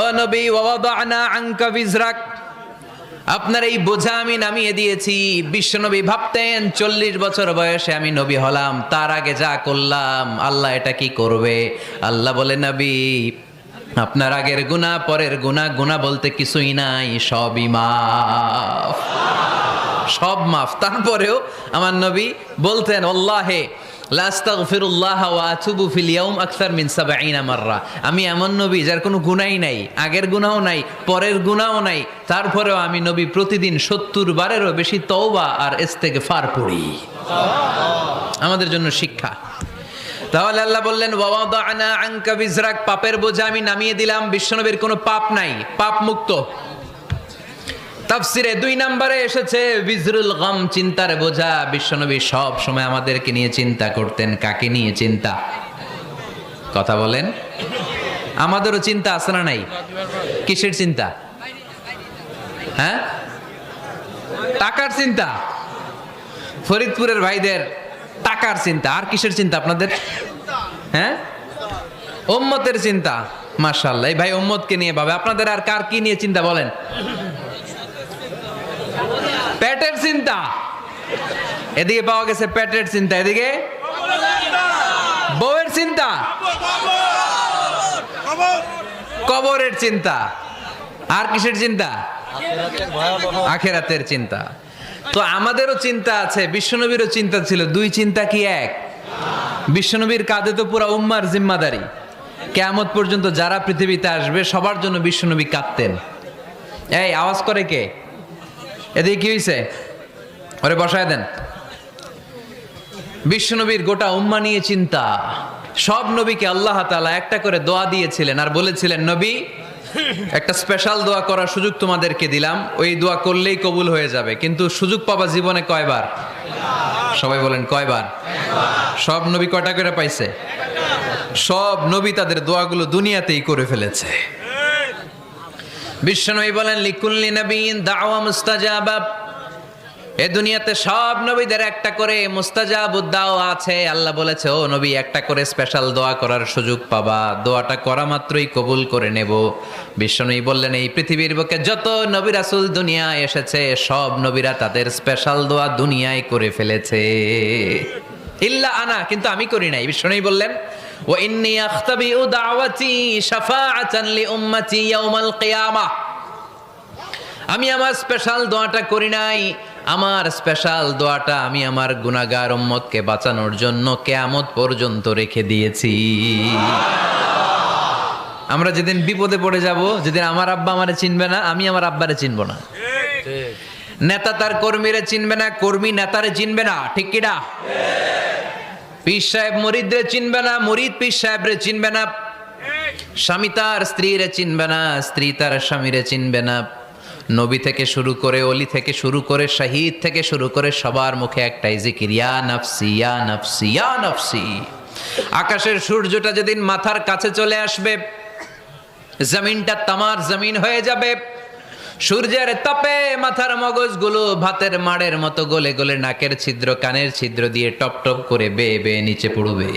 ও নবী, ওয়াদানা আনকা বিজরাক, আপনার এই বোঝা আমি নামিয়ে দিয়েছি। বিশ্বনবী ভাবতেন 40 বছর বয়সে আমি নবী হলাম, তার আগে যা করলাম আল্লাহ এটা কি করবে? আল্লাহ বলে, নবী আপনার আগের গুনাহ, পরের গুনাহ, গুনাহ বলতে কিছুই নাই, সবই মাফ, সব মাফ। তারপরেও আমার নবী বলতেন, আল্লাহে লা আস্তাগফিরুল্লাহ ওয়া আতুবু ফিল ইয়াউম আকসার মিন 70 মাররা। আমি এমন নবী যার কোনো গুনাহই নাই, আগের গুনাহও নাই, পরের গুনাহও নাই, তারপরেও আমি নবী প্রতিদিন 70 বারেরও বেশি তওবা আর ইস্তেগফার পড়ি। আমাদের জন্য শিক্ষা। তাহলে আল্লাহ বললেন, ওয়াদানা আনকা বিজরাক, পাপের বোঝা আমি নামিয়ে দিলাম। বিশ্বনবীর কোনো পাপ নাই, পাপ মুক্ত। তাফসিরে 2 নম্বরে এসেছে বিজরুল গাম, চিন্তার বোঝা। বিশ্বনবী সব সময় আমাদেরকে নিয়ে চিন্তা করতেন। কাকে নিয়ে চিন্তা? কথা বলেন। আমাদেরও চিন্তা আছে না নাই? কিসের চিন্তা? হ্যাঁ, টাকার চিন্তা। ফরিদপুরের ভাইদের টাকার চিন্তা। আর কিসের চিন্তা আপনাদের? হ্যাঁ, উম্মতের চিন্তা। মাশাআল্লাহ, এই ভাই উম্মতকে নিয়ে ভাবে। আপনাদের আর কার কি নিয়ে চিন্তা বলেন? পেটের চিন্তা। এদিকে পাওয়া গেছে পেটের চিন্তা, এদিকে বউয়ের চিন্তা, কবরের চিন্তা। আর কিসের চিন্তা? আখিরাতের চিন্তা। তো আমাদেরও চিন্তা আছে, বিশ্বনবীরও চিন্তা ছিল। 2 চিন্তা কি এক? বিশ্বনবীর কাঁধে তো পুরা উম্মার জিম্মাদারি। কিয়ামত পর্যন্ত যারা পৃথিবীতে আসবে সবার জন্য বিশ্বনবী কাঁদতেন। এই আওয়াজ করে কে? এদিকে কি হয়েছে? ওরে বসায় দেন। বিশ্বনবীর গোটা উম্মা নিয়ে চিন্তা। সব নবীকে আল্লাহ তাআলা একটা করে দোয়া দিয়েছিলেন আর বলেছিলেন, নবী একটা স্পেশাল দোয়া করার সুযোগ তোমাদেরকে দিলাম, ওই দোয়া করলেই কবুল হয়ে যাবে। কিন্তু সুযোগ পাবা জীবনে কয়বার? সবাই বলেন কয়বার? সব নবী কয়টা করে পাইছে? সব নবী তাদের দোয়াগুলো দুনিয়াতেই করে ফেলেছে। বিশ্বনবী বলেন, লিকুল্লি নবিয়্যিন দাওয়া মুস্তাজাবা। এই দুনিয়াতে সব নবীদের একটা করে মুস্তাজাবুদ দাওয়া আছে। আল্লাহ বলেছে, ও নবী একটা করে স্পেশাল দোয়া করার সুযোগ পাবা, দোয়াটা করা মাত্রই কবুল করে নেব। বিশ্বনবী বললেন, এই পৃথিবীর বুকে যত নবী রাসূল দুনিয়ায় এসেছে সব নবীরা তাদের স্পেশাল দোয়া দুনিয়ায় করে ফেলেছে, ইল্লা আনা, কিন্তু আমি করি নাই। বিশ্বনবী বললেন, ওয়া ইন্নী আখতাবিউ দাওয়াতি শাফাআতান লি উম্মতি ইয়াউমাল কিয়ামাহ। আমি আমার স্পেশাল দোয়াটা করি নাই, আমার স্পেশাল দোয়াটা আমি আমার গুনাহগার উম্মতকে বাঁচানোর জন্য কিয়ামত পর্যন্ত রেখে দিয়েছি। আমরা যেদিন বিপদে পড়ে যাব, যেদিন আমার আব্বা আমারে চিনবে না, আমি আমার আব্বারে চিনব না, নেতা তার কর্মীরে চিনবে না, কর্মী নেতারে চিনবে না, ঠিক কি না? পীর সাহেব মুরিদরে চিনবে না, মুরিদ পীর সাহেবরে চিনবে না, স্বামী তার স্ত্রীরে চিনবে না, স্ত্রী তার স্বামীরে চিনবে না। নবী থেকে শুরু করে, অলি থেকে শুরু করে, শহীদ থেকে শুরু করে সবার মুখে একটাই জিকির, ইয়া নাফসি ইয়া নাফসি ইয়া নাফসি। আকাশের সূর্যটা যেদিন মাথার কাছে চলে আসবে, জমিনটা তামার জমিন হয়ে যাবে। সূর্যের তাপে মাথার মগজগুলো ভাতের মাড়ের মতো গলে গলে নাকের ছিদ্র, কানের ছিদ্র দিয়ে টপ টপ করে বেয়ে বেয়ে নিচে পড়বে।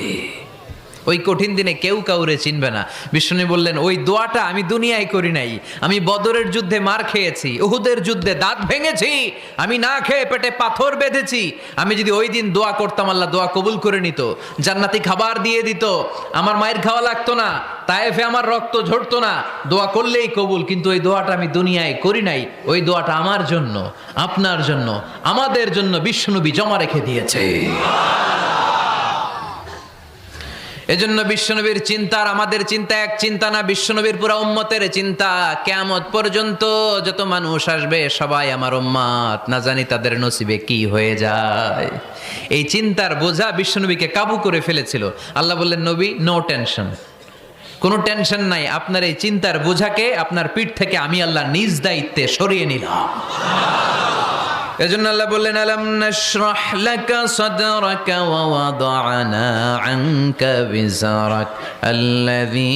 ওই কঠিন দিনে কেউ কাউরে চিনবে না। বিষ্ণু বললেন, ওই দোয়াটা আমি দুনিয়ায় করি নাই। আমি বদরের যুদ্ধে মার খেয়েছি, উহুদের যুদ্ধে দাঁত ভেঙেছি, আমি না খেয়ে পেটে পাথর বেঁধেছি। আমি যদি ওই দিন দোয়া করতাম, আল্লাহ দোয়া কবুল করে নিত, জান্নাতি খাবার দিয়ে দিত, আমার মায়ের খাওয়া লাগতো না, তায়েফে আমার রক্ত ঝরতো না, দোয়া করলেই কবুল। কিন্তু ওই দোয়াটা আমি দুনিয়ায় করি নাই। ওই দোয়াটা আমার জন্য, আপনার জন্য, আমাদের জন্য বিশ্বনবী জমা রেখে দিয়েছে। এজন্য বিশ্বনবীর চিন্তা আর আমাদের চিন্তা এক চিন্তা না, বিশ্বনবীর পুরা উম্মতের চিন্তা। কিয়ামত পর্যন্ত যত মানুষ আসবে সবাই আমার উম্মত, না জানি তাদের নসিবে কি হয়ে যায়। এই চিন্তার বোঝা বিশ্বনবীকে কাবু করে ফেলেছিল। আল্লাহ বললেন, নবী নো টেনশন, কোনো টেনশন নাই, আপনার এই চিন্তার বোঝাকে আপনার পিঠ থেকে আমি আল্লাহ নিজ দায়িত্বে সরিয়ে নিলাম। এজন্য আল্লাহ বললেন, আলাম নাশরাহ লাকা সাদরাকা ওয়া ওয়াদা'না আনকা বিজরাক আল্লাযী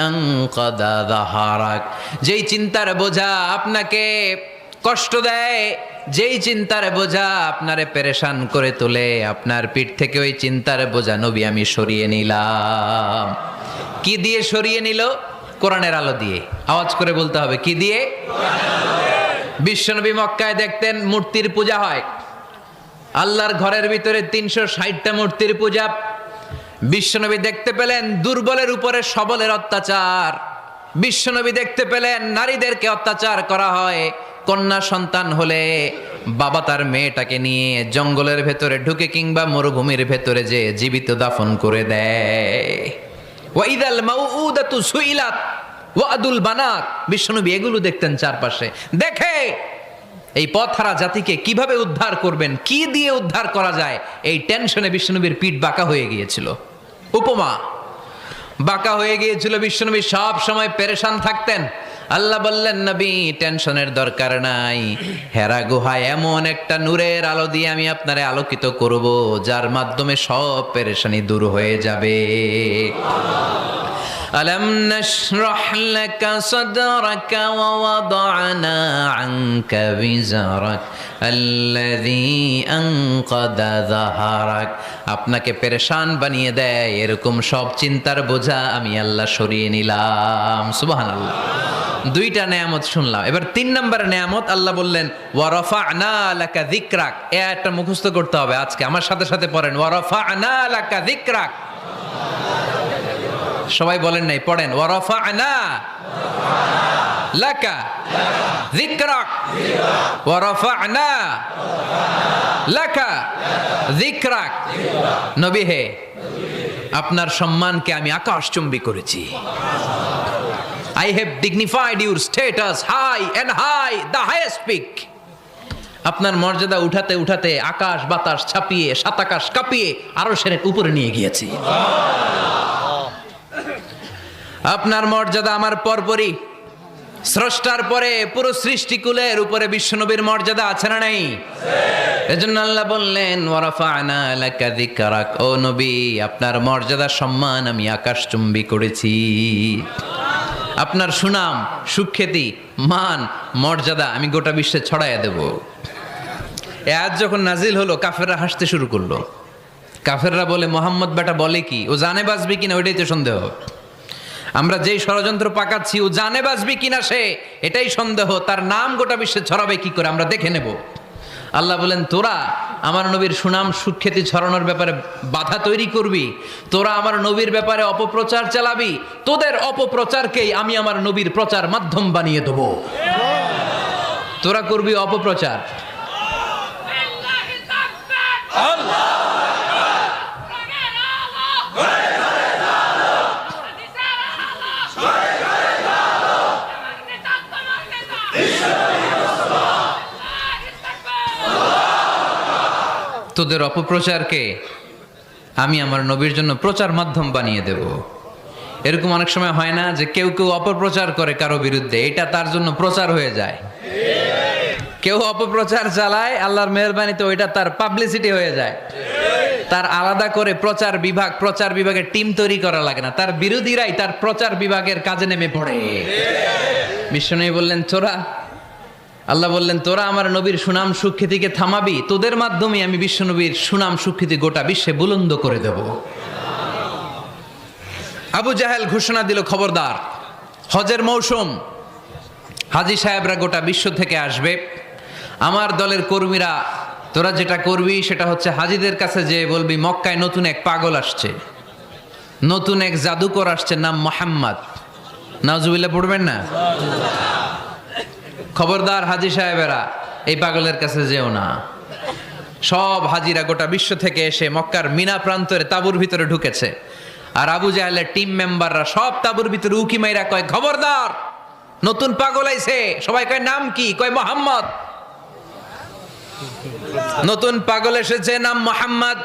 আনকাদা যাহরাক। যেই চিন্তার বোঝা আপনাকে কষ্ট দেয়, যেই চিন্তার বোঝা আপনারে পেরেশান করে তোলে, আপনার পিঠ থেকে ওই চিন্তার বোঝা নবী আমি সরিয়ে নিলাম। কি দিয়ে সরিয়ে নিল? কোরআনের আলো দিয়ে। আওয়াজ করে বলতে হবে, কি দিয়ে? বিশ্বনবী মক্কায় দেখতেন মূর্তির পূজা হয়, আল্লাহর ঘরের ভিতরে 360টা মূর্তির পূজা। বিশ্বনবী দেখতে পেলেন দুর্বলের উপরে সবলের অত্যাচার। বিশ্বনবী দেখতে পেলেন নারীদেরকে অত্যাচার করা হয়। কন্যা সন্তান হলে বাবা তার মেয়েটাকে নিয়ে জঙ্গলের ভেতরে ঢুকে কিংবা মরুভূমির ভেতরে যে জীবিত দাফন করে দেয়। ওয়াইদাল মাউউদাতু সুইলাত ওয়াদুল বানাত। বিশ্বনবী এগুলো দেখতেন চারপাশে। দেখে এই পথহারা জাতিকে কিভাবে উদ্ধার করবেন, কি দিয়ে উদ্ধার করা যায়, এই টেনশনে বিশ্বনবীর পিঠ বাঁকা হয়ে গিয়েছিল। উপমা বাঁকা হয়ে গিয়েছিল। বিশ্বনবী সব সময় পেরেশান থাকতেন। আল্লাহ বললেন, নবী টেনশনের দরকার নাই, হেরা গুহায় এমন একটা নূরের আলো দিয়ে আমি আপনারে আলোকিত করব, যার মাধ্যমে সব পেরেশানি দূর হয়ে যাবে। আলাম নাশরাহ লাকা সাদরাকা ওয়া ওয়াদা'না আনকা বিজরাক আল্লাযী আনকাদা যাহরাক। আপনাকে পেরেশান বানিয়ে দেয় এরকম সব চিন্তার বোঝা আমি আল্লাহ সরিয়ে নিলাম। সুবহানাল্লাহ। দুইটা নেয়ামত শুনলাম, এবার 3 নম্বরের নেয়ামত আল্লাহ বললেন, ওয়া রাফা'না লাকা যিকরাক। এই আয়াতটা মুখস্থ করতে হবে আজকে, আমার সাথে সাথে পড়েন, ওয়া রাফা'না লাকা যিকরাক। সবাই বলেন নাই, পড়েন, ওয়া রাফা'না লাকা যিকরাক ওয়া রাফা'না লাকা যিকরাক। নবী হে, আপনার সম্মানকে আমি আকাশচুম্বী করেছি। I have dignified your status high and high, the highest peak. আপনার মর্যাদা উঠাতে উঠাতে আকাশ বাতাস ছাপিয়ে সাত আকাশ কাঁপিয়ে আরশের উপরে নিয়ে গিয়েছি। আপনার মর্যাদা আমার পরপরই, স্রষ্টার পরে পুরো সৃষ্টিকুলের উপরে বিশ্বনবীর মর্যাদা আছে না নাই? এজন্য আল্লাহ বললেন, ওয়া রাফা'না লাকা যিকরাক। ও নবী, আপনার মর্যাদা সম্মান আমি আকাশচুম্বী করেছি। আপনার সুনাম সুখ্যাতি মান মর্যাদা আমি গোটা বিশ্বে ছড়াইয়া দেব। এ আয়াত যখন নাজিল হলো, কাফেররা হাসতে শুরু করলো। কাফেররা বলে, মোহাম্মদ বেটা বলে কি, ও জানে বাঁচবি কিনা ওইটাই তো সন্দেহ। আমরা যেই ষড়যন্ত্র পাকাচ্ছি ও জানে বাঁচবি কিনা সে এটাই সন্দেহ, তার নাম গোটা বিশ্বে ছড়াবে কি করে আমরা দেখে নেব। আল্লাহ বলেন, তোরা আমার নবীর সুনাম সুখ্যাতি ছড়ানোর ব্যাপারে বাধা তৈরি করবি, তোরা আমার নবীর ব্যাপারে অপপ্রচার চালাবি, তোদের অপপ্রচারকেই আমি আমার নবীর প্রচার মাধ্যম বানিয়ে দেব। তোরা করবি অপপ্রচার। তোদের অপপ্রচারকে আমি আমার নবীর জন্য প্রচার মাধ্যম বানিয়ে দেব। এরকম অনেক সময় হয় না যে কেউ কেউ অপপ্রচার করে কারো বিরুদ্ধে, এটা তার জন্য প্রচার হয়ে যায়। কেউ অপপ্রচার চালায়, আল্লাহর মেহেরবানিতে ওইটা তার পাবলিসিটি হয়ে যায়। তার আলাদা করে প্রচার বিভাগের টিম তৈরি করা লাগে না, তার বিরোধীরাই তার প্রচার বিভাগের কাজে নেমে পড়ে। বিশ্বনবী বললেন, আল্লাহ বললেন, তোরা আমার নবীর সুনাম সুখ্যাতিকে থামাবি, তোদের মাধ্যমে আমি বিশ্বনবীর সুনাম সুখ্যাতি গোটা বিশ্বে বুলন্দ করে দেব। আবু জাহেল ঘোষণা দিল, খবরদার, হজের মৌসুম, হাজী সাহেবরা গোটা বিশ্ব থেকে আসবে, আমার দলের কর্মীরা তোরা যেটা করবি সেটা হচ্ছে হাজীদের কাছে যে বলবি মক্কায় নতুন এক পাগল আসছে, নতুন এক জাদুকর আসছে, নাম মুহাম্মদ। নাউজুবিল্লাহ পড়বেন না? খবরদার হাজী সাহেবেরা, এই পাগলের কাছে যেও না। সব হাজিরা গোটা বিশ্ব থেকে এসে মক্কার মিনা প্রান্তরে তাঁবুর ভিতরে ঢুকেছে। আর আবু জাহেলের টিম মেম্বাররা সব তাবুর ভিতরে উকি মাইরা কয়, খবরদার, নতুন পাগল আইছে। সবাই কয় নাম কি? কয় মোহাম্মদ। নতুন পাগল এসেছে, নাম মোহাম্মদ।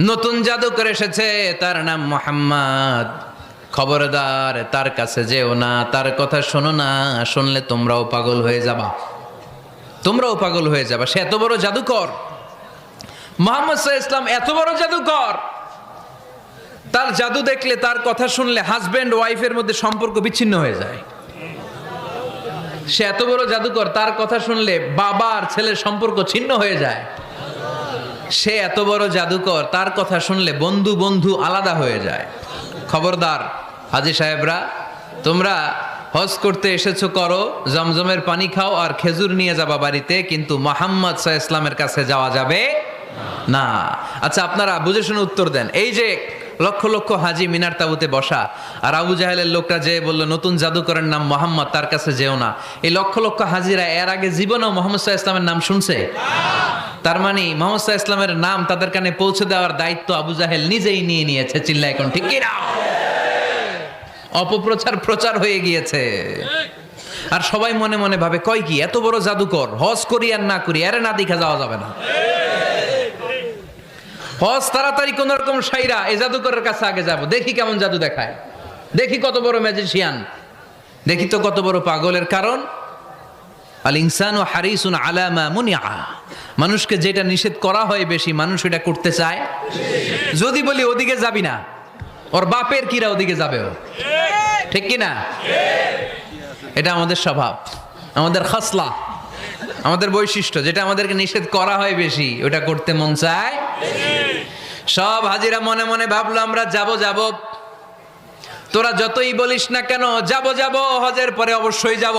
নতুন জাদুকর এসেছে, তার নাম মোহাম্মদ। খবরদার, তার কাছে যেও না, তার কথা শোনো না, শুনলে তোমরাও পাগল হয়ে যাবা, তোমরাও পাগল হয়ে যাবা। সে এত বড় জাদুকর, মুহাম্মদ সাল্লাল্লাহু আলাইহি ওয়াসাল্লাম এত বড় জাদুকর। তার জাদু দেখলে, তার কথা শুনলে হাজবেন্ড ওয়াইফের মধ্যে সম্পর্ক বিচ্ছিন্ন হয়ে যায়। সে এত বড় জাদুকর, তার কথা শুনলে বাবা আর ছেলের সম্পর্ক ছিন্ন হয়ে যায়। সে এত বড় জাদুকর, তার কথা শুনলে বন্ধু বন্ধু আলাদা হয়ে যায়। খবরদার হাজী সাহেবরা, তোমরা হজ করতে এসেছো, করো, জমজমের পানি খাও আর খেজুর নিয়ে যাবা বাড়িতে, কিন্তু মুহাম্মদ সাল্লাল্লাহু আলাইহি ওয়াসাল্লামের কাছে যাওয়া যাবে না। আচ্ছা, আপনারা বুঝে শুনে উত্তর দেন। এই যে লক্ষ লক্ষ হাজি মিনার তাবুতে বসা, আর আবু জাহেলের লোকটা যে বলল নতুন জাদুকরের নাম মোহাম্মদ, তার কাছে যেও না, এই লক্ষ লক্ষ হাজিরা এর আগে জীবনেও মুহাম্মদ সাল্লাল্লাহু আলাইহি ওয়াসাল্লামের নাম শুনছে? তার মানে মুহাম্মদ সাল্লাল্লাহু আলাইহি ওয়াসাল্লামের নাম তাদের কানে পৌঁছে দেওয়ার দায়িত্ব আবু জাহেল নিজেই নিয়ে নিয়েছে। চিল্লা এখন ঠিক কি না? অপপ্রচার প্রচার হয়ে গিয়েছে। আর সবাই মনে মনে ভাবে, কয় কি এত বড় জাদুকর, হজ করি আর না করি, আরে না দেখা যাওয়া যাবে না। হজ তাড়াতাড়ি কোন রকম সাইরা এই জাদুকরের কাছে আগে যাব, দেখি কেমন জাদু দেখায়, দেখি কত বড় ম্যাজিশিয়ান, দেখি তো কত বড় পাগলের। কারণ আল ইনসানু হারিসুন আলা মা মুনিআ, মানুষকে যেটা নিষেধ করা হয় বেশি, মানুষ এটা করতে চায়। যদি বলি ওদিকে যাবি না, ওর বাপের কিরা ওদিকে যাবে, ও ঠিক কি না? এটা আমাদের স্বভাব, আমাদের খাসলা, আমাদের বৈশিষ্ট্য। যেটা আমাদেরকে নিষেধ করা হয় বেশি, ওটা করতে মন চায়। সব হাজিরা মনে মনে ভাবলো আমরা যাব যাব, তোরা যতই বলিস না কেন যাব যাব, হজের পরে অবশ্যই যাব।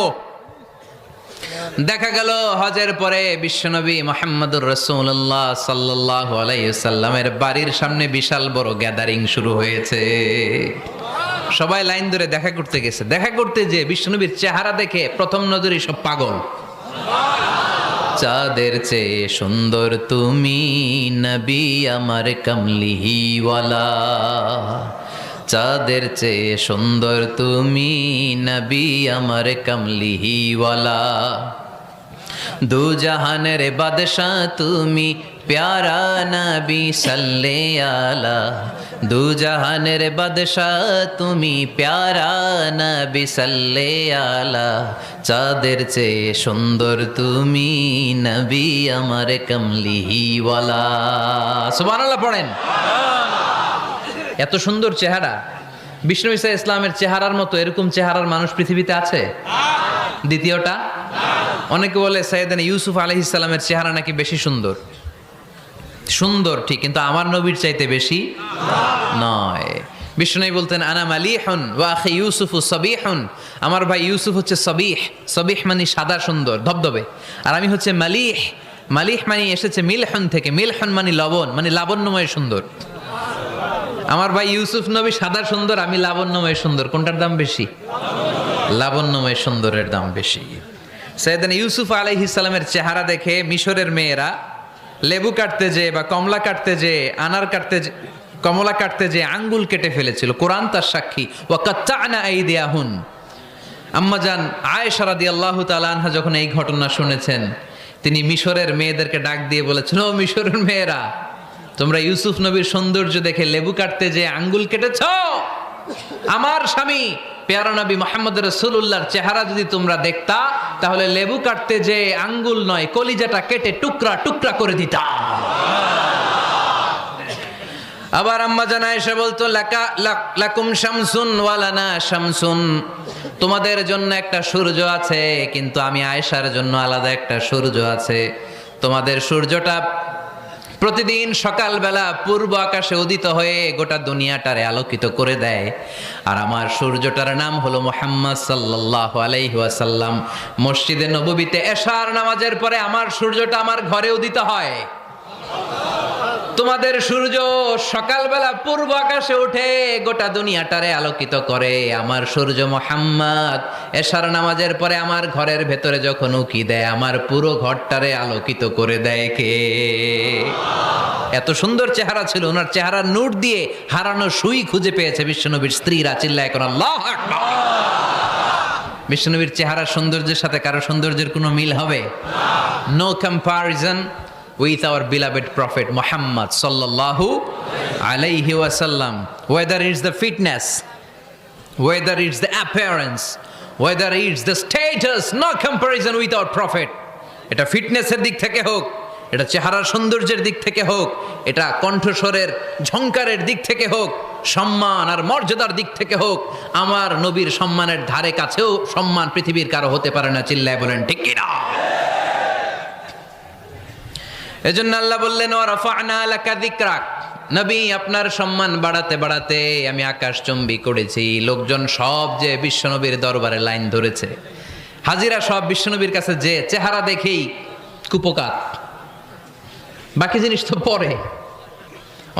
দেখা গেল হজের পরে বিশ্বনবী মুহাম্মদুর রাসূলুল্লাহ সাল্লাল্লাহু আলাইহি ওয়াসাল্লামের বাড়ির সামনে বিশাল বড় গ্যাদারিং শুরু হয়েছে। সবাই লাইন ধরে দেখা করতে গেছে। দেখা করতে যে বিশ্বনবীর চেহারা দেখে প্রথম নজরেই সব পাগল। চাঁদের চেয়ে সুন্দর তুমি নবী আমার কমলিওয়ালা, চাঁদের চেয়ে সুন্দর তুমি নবী আমার কমলিওয়ালা, দু জাহানের বাদশাহ তুমি প্যারা নবী সাল্লে আলা, দু জাহানের বাদশাহ তুমি প্যারা নবী সাল্লে আলা, চাঁদের চেয়ে সুন্দর তুমি নবী আমার কমলিওয়ালা। সুবহানাল্লাহ পড়েন। এত সুন্দর চেহারা, বিষ্ণু ঈসা ইসলামের চেহারার মতো এরকম চেহারার মানুষ পৃথিবীতে আছে? দ্বিতীয়টা, অনেকে বলে সাইয়েদনা ইউসুফ আলাইহিস সালামের চেহারা নাকি বেশি সুন্দর। সুন্দর ঠিক, কিন্তু আমার নবীর চাইতে বেশি নয়। বিষ্ণু বলতেন আনা মালিহুন ওয়া আখি ইউসুফু সাবিহুন, আমার ভাই ইউসুফ হচ্ছে সাবিহ, সাবিহ মানে সাদা সুন্দর ধবধবে, আর আমি হচ্ছে মালিহ, মালিহ মানে এসেছে মিলহুন থেকে, মিলহুন মানে লবণ, মানে লাবণ্যময় সুন্দর। আমার ভাই ইউসুফ নবী সাদা সুন্দর, আমি লাবণ্যময় সুন্দর। কোনটার দাম বেশি? লাবণ্যময় সুন্দরের দাম বেশি। সাইয়েদনা ইউসুফ আলাইহিস সালামের চেহারা দেখে মিশরের মেয়েরা লেবু কাটতে যে বা কমলা কাটতে যে, আনার কাটতে, কমলা কাটতে যে আঙ্গুল কেটে ফেলেছিল। কোরআন তার সাক্ষী। ওয়া কাত্তা'না আইদিয়াহুন। আম্মাজান আয়েশা রাদিয়াল্লাহু তাআলা আনহা যখন এই ঘটনা শুনেছেন, তিনি মিশরের মেয়েদেরকে ডাক দিয়ে বলেছেন, ও মিশরের মেয়েরা, তোমরা ইউসুফ নবীর সৌন্দর্য দেখে লেবু কাটতে যে আঙ্গুল কেটেছ, আমার স্বামী প্যারা নবী মুহাম্মদ রাসূলুল্লাহর চেহারা যদি তোমরা দেখতা, তাহলে লেবু কাটতে যে আঙ্গুল নয়, কলিজাটা কেটে টুকরা টুকরা করে দিতা। আবার আম্মা জান আয়েশা বলতো, লাকুম শামসুন ওয়া লানা শামসুন, তোমাদের জন্য একটা সূর্য আছে, কিন্তু আমি আয়েশার জন্য আলাদা একটা সূর্য আছে। তোমাদের সূর্যটা প্রতিদিন সকালবেলা পূর্ব আকাশে উদিত হয়ে গোটা দুনিয়াটারে আলোকিত করে দেয়, আর আমার সূর্যটার নাম হলো মুহাম্মদ সাল্লাল্লাহু আলাইহি ওয়াসাল্লাম। মসজিদে নববীতে এশার নামাজের পরে আমার সূর্যটা আমার ঘরে উদিত হয়। তোমাদের সূর্য সকালবেলা পূর্ব আকাশে উঠে গোটা দুনিয়াটারে আলোকিত করে। আমার সূর্য মুহাম্মদ এশার নামাজের পরে আমার ঘরের ভেতরে যখন উকি দেয়, আমার পুরো ঘরটারে আলোকিত করে দেয় কে? এত সুন্দর চেহারা ছিল, ওনার চেহারার নূর দিয়ে হারানো সুই খুঁজে পেয়েছে বিশ্বনবীর স্ত্রীরা। চিল্লায় এখন আল্লাহু আকবার। বিশ্বনবীর চেহারার সৌন্দর্যের সাথে কারো সৌন্দর্যের কোনো মিল হবে? No comparison with our beloved prophet Muhammad sallallahu alayhi wasallam. Whether it's the fitness, whether it's the appearance, whether it's the status, no comparison with our prophet. এটা ফিটনেসের দিক থেকে হোক, এটা চেহারার সৌন্দর্যের দিক থেকে হোক, এটা কণ্ঠস্বরের ঝংকারের দিক থেকে হোক, সম্মান আর মর্যাদার দিক থেকে হোক, আমার নবীর সম্মানের ধারে কাছেও সম্মান পৃথিবীর কারো হতে পারে না। চিল্লায় বলেন ঠিক কি না? এজন্য আল্লাহ বললেন ওয়ারাফা'না লাকা যিকরাক, নবী আপনার সম্মান বাড়াতে বাড়াতে আমি আকাশচুম্বী করেছি। লোকজন সব যে বিশ্বনবীর দরবারে লাইন ধরেছে, হাজিরা সব বিশ্বনবীর কাছে যে চেহারা দেখেই কুপকাত, বাকি জিনিস তো পরে।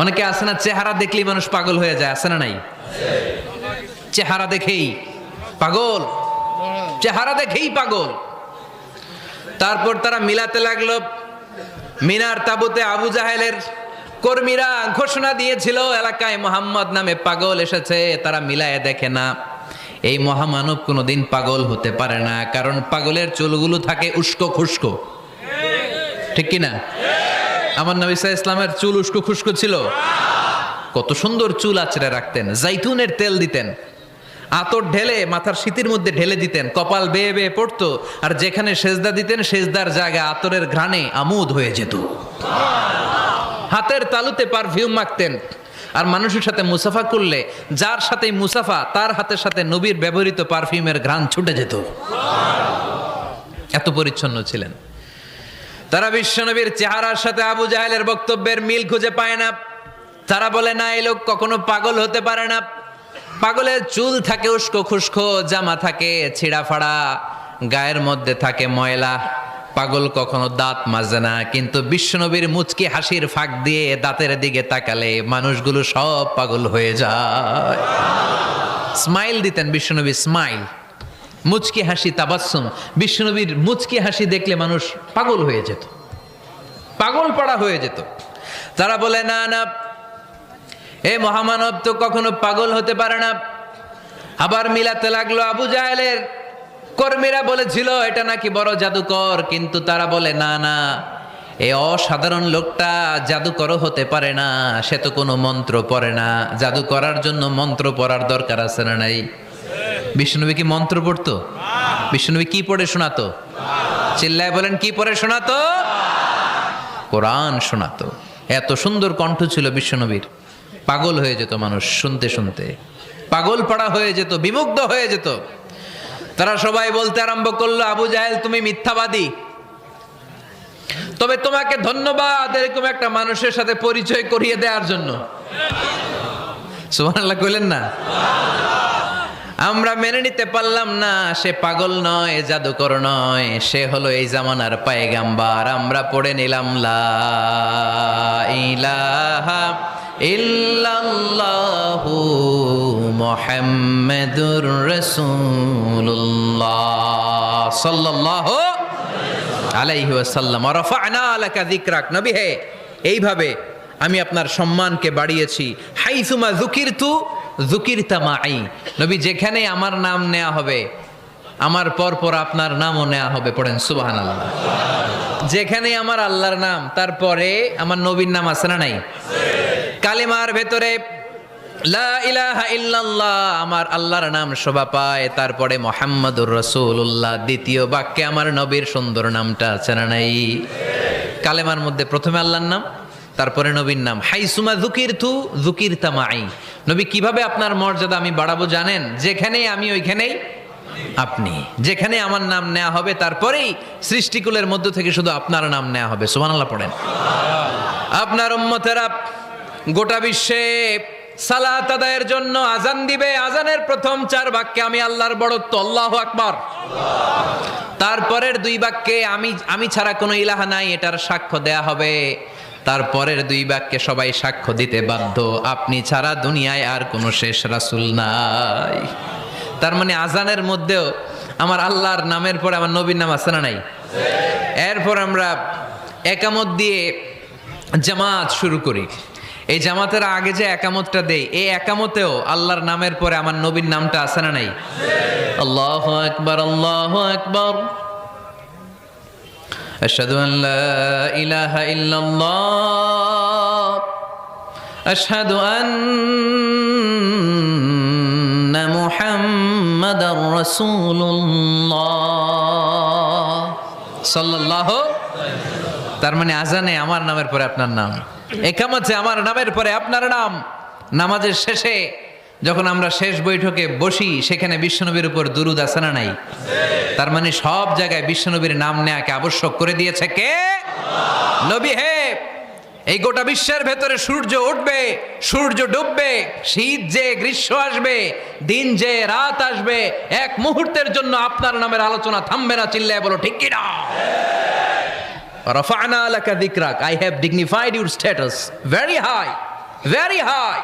অনেকে আছে না, চেহারা দেখলেই মানুষ পাগল হয়ে যায়, আছে না নাই? চেহারা দেখেই পাগল, চেহারা দেখেই পাগল। তারপর তারা মিলাতে লাগলো। মিনার তাবুতে আবু জাহেলের কর্মীরা ঘোষণা দিয়েছিল এলাকায় মুহাম্মদ নামে পাগল এসেছে। তারা মিলায়ে দেখে না, এই মহামানব কোনোদিন পাগল হতে পারে না, কারণ পাগলের চুলগুলো থাকে উস্কো খুস্কো। ঠিক কিনা? আমার নবী সাল্লাল্লাহু আলাইহি ইসলামের চুল উস্কো খুস্কো ছিল। কত সুন্দর চুল আঁচড়ে রাখতেন, জাইতুনের তেল দিতেন, আতর ঢেলে মাথার শীতের মধ্যে ঢেলে দিতেন, কপাল বেয়ে বেয়ে পড়তো, আর যেখানে সেজদা দিতেন সেজদার জায়গা আতরের ঘ্রাণে আমোদ হয়ে যেত। হাতের তালুতে পারফিউম মাখতেন, আর মানুষের সাথে মুসাফা করলে যার সাথে মুসাফা তার হাতের সাথে নবীর ব্যবহৃত পারফিউমের ঘ্রাণ ছুটে যেত। এত পরিচ্ছন্ন ছিলেন তারা। বিশ্বনবীর চেহারার সাথে আবু জাহেলের বক্তব্যের মিল খুঁজে পায় না। তারা বলে না, এই লোক কখনো পাগল হতে পারে না। পাগলের চুল থাকে উস্কো খুস্কো, জামা থাকে ছিঁড়া ফাড়া, গায়ের মধ্যে থাকে ময়লা। পাগল কখনো দাঁত মাজে না, কিন্তু বিশ্বনবীর মুচকি হাসির ফাঁক দিয়ে দাঁতের দিকে তাকালে মানুষগুলো সব পাগল হয়ে যায়। স্মাইল দিতেন বিশ্বনবী, স্মাইল, মুচকি হাসি, তাবাসসুম। বিশ্বনবীর মুচকি হাসি দেখলে মানুষ পাগল হয়ে যেত, পাগল পাড়া হয়ে যেত। তারা বলে না না, এ মহামানব তো কখনো পাগল হতে পারে না। আবার মিলাতে লাগলো। আবু জাহেলের কর্মীরা বলেছিল এটা নাকি বড় জাদুকর, কিন্তু তারা বলে না না, এই অসাধারণ লোকটা জাদুকরও হতে পারে না, সে তো কোনো মন্ত্র পড়ে না। জাদু করার জন্য মন্ত্র পড়ার দরকার আছে না নাই? বিষ্ণুনবী কি মন্ত্র পড়তো? বিষ্ণুনবী কি পড়ে শোনাতো? চিল্লায় বলেন, কি পড়ে শোনাতো? কোরআন শোনাতো। এত সুন্দর কণ্ঠ ছিল বিশ্বনবীর, পাগল হয়ে যেত মানুষ শুনতে শুনতে, পাগল পাড়া হয়ে যেত, বিমুগ্ধ হয়ে যেত। তারা সবাই বলতে আরম্ভ করলো, আবু জাহেল তুমি মিথ্যাবাদী, তবে তোমাকে ধন্যবাদ এরকম একটা মানুষের সাথে পরিচয় করিয়ে দেওয়ার জন্য। সুবহানাল্লাহ কইলেন না? আমরা মেনে নিতে পারলাম না সে পাগল নয়, জাদুকর নয়, সে হলো এই জামানার পায়গাম্বার। আমরা পড়ে নিলাম লা ইলাহা ইল্লাল্লাহু মুহাম্মাদুর রাসূলুল্লাহ সাল্লাল্লাহু আলাইহি ওয়াসাল্লাম। ওয়া রাফা'না লাকা যিকরাক, নবী হে এইভাবে আমি আপনার সম্মানকে বাড়িয়েছি। হাইসুমা যুকিরতু যুকিরতা মাই, নবী যেখানে আমার নাম নেওয়া হবে আমার পর পর আপনার নামও নেওয়া হবে। পড়েন সুবহানাল্লাহ। যেখানে আমার আল্লাহর নাম, তারপরে আমার নবীর নাম আছে না নাই? কালেমার ভেতরে লা ইলাহা ইল্লাল্লাহ আমার আল্লাহর নাম শোভা পায়, তারপরে মুহাম্মাদুর রাসূলুল্লাহ দ্বিতীয় বাক্যে আমার নবীর সুন্দর নামটা আছে না নাই? কালেমার মধ্যে প্রথমে আল্লাহর নাম, তারপরে নবীর নাম। হাইসুমা যুকিরতু যুকিরতা মাই, নবী কিভাবে আপনার মর্যাদা আমি বাড়াবো জানেন? যেখানেই আমি ওইখানেই আপনি, যেখানে আমার নাম নেওয়া হবে তারপরেই সৃষ্টিকুলের মধ্য থেকে শুধু আপনার নাম নেওয়া হবে। সুবহানাল্লাহ পড়েন। আপনার উম্মতেরা গোটা বিশ্বে সালাত আদায়ের জন্য আজান দিবে, আজানের প্রথম 4 বাক্যে আমি আল্লাহর বড়ত্ব, আল্লাহু আকবার। তারপরের 2 বাক্যে আমি ছাড়া কোনো ইলাহা নাই এটার সাক্ষ্য দেয়া হবে। তারপরের দুই বাক্যে সবাই সাক্ষ্য দিতে বাধ্য, আপনি ছাড়া দুনিয়ায় আর কোনো শেষ রাসূল নাই। তার মানে আজানের মধ্যেও আমার আল্লাহর নামের পরে আমার নবীর নাম আছে না নাই? এরপর আমরা একামত দিয়ে জামাত শুরু করি। এই জামাতের আগে যে একামতটা দেই, এই একামতেও আল্লাহর নামের পরে আমার নবীর নামটা আছে না নাই? আল্লাহু আকবার, আল্লাহু আকবার, আশহাদু আন লা ইলাহা ইল্লাল্লাহ, আশহাদু আন্না মুহাম্মাদার রাসূলুল্লাহ সাল্লাল্লাহু। তার মানে আজানে আমার নামের পরে আপনার নাম, একামতে আমার নামের পরে আপনার নাম। নামাজের শেষে যখন আমরা শেষ বৈঠকে বসি, সেখানে বিশ্বনবীর উপর দুরূদ আছে না নাই? তার মানে সব জায়গায় বিশ্বনবীর নাম নেয়াকে আবশ্যক করে দিয়েছে কে? নবী হে। এই গোটা বিশ্বের ভেতরে সূর্য উঠবে, সূর্য ডুববে, শীত যে গ্রীষ্ম আসবে, দিন যে রাত আসবে, এক মুহূর্তের জন্য আপনার নামের আলোচনা থামবে না। চিল্লায় বলো ঠিক কি না? রাফা'না লাকা যিকরাক, I have dignified your status very high, very high।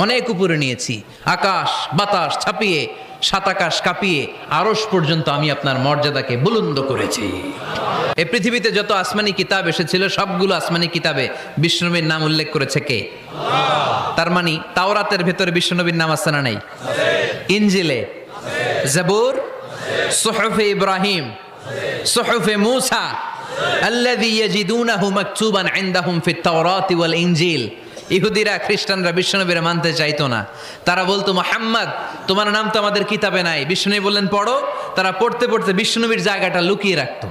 অনেক উপরে নিয়েছি, আকাশ বাতাস ছাপিয়ে, সাত আকাশ কাঁপিয়ে আরশ পর্যন্ত আমি আপনার মর্যাদাকে বুলন্দ করেছি। এই পৃথিবীতে যত আসমানি কিতাব এসেছিল, সবগুলো আসমানি কিতাবে বিশ্বনবীর নাম উল্লেখ করেছে কে? তার মানে তাওরাতের ভেতরে বিশ্বনবীর নাম আছে না নাই? ইনজিলে, জাবুর, সুহুফে ইব্রাহিম, সুহুফে মূসা, আল্লাযী ইয়াজিদুনাহু মাকতুবান ইনদাহুম ফিত তাওরাতি ওয়াল ইনজিল। ইহুদিরা খ্রিস্টানরা বিশ্বনবীর মানতে চাইতো না। তারা বলতো, মুহাম্মদ তোমার নাম তো আমাদের কিতাবে নাই। বিশ্বনবী বললেন পড়ো। তারা পড়তে পড়তে বিশ্বনবীর জায়গাটা লুকিয়ে রাখতো,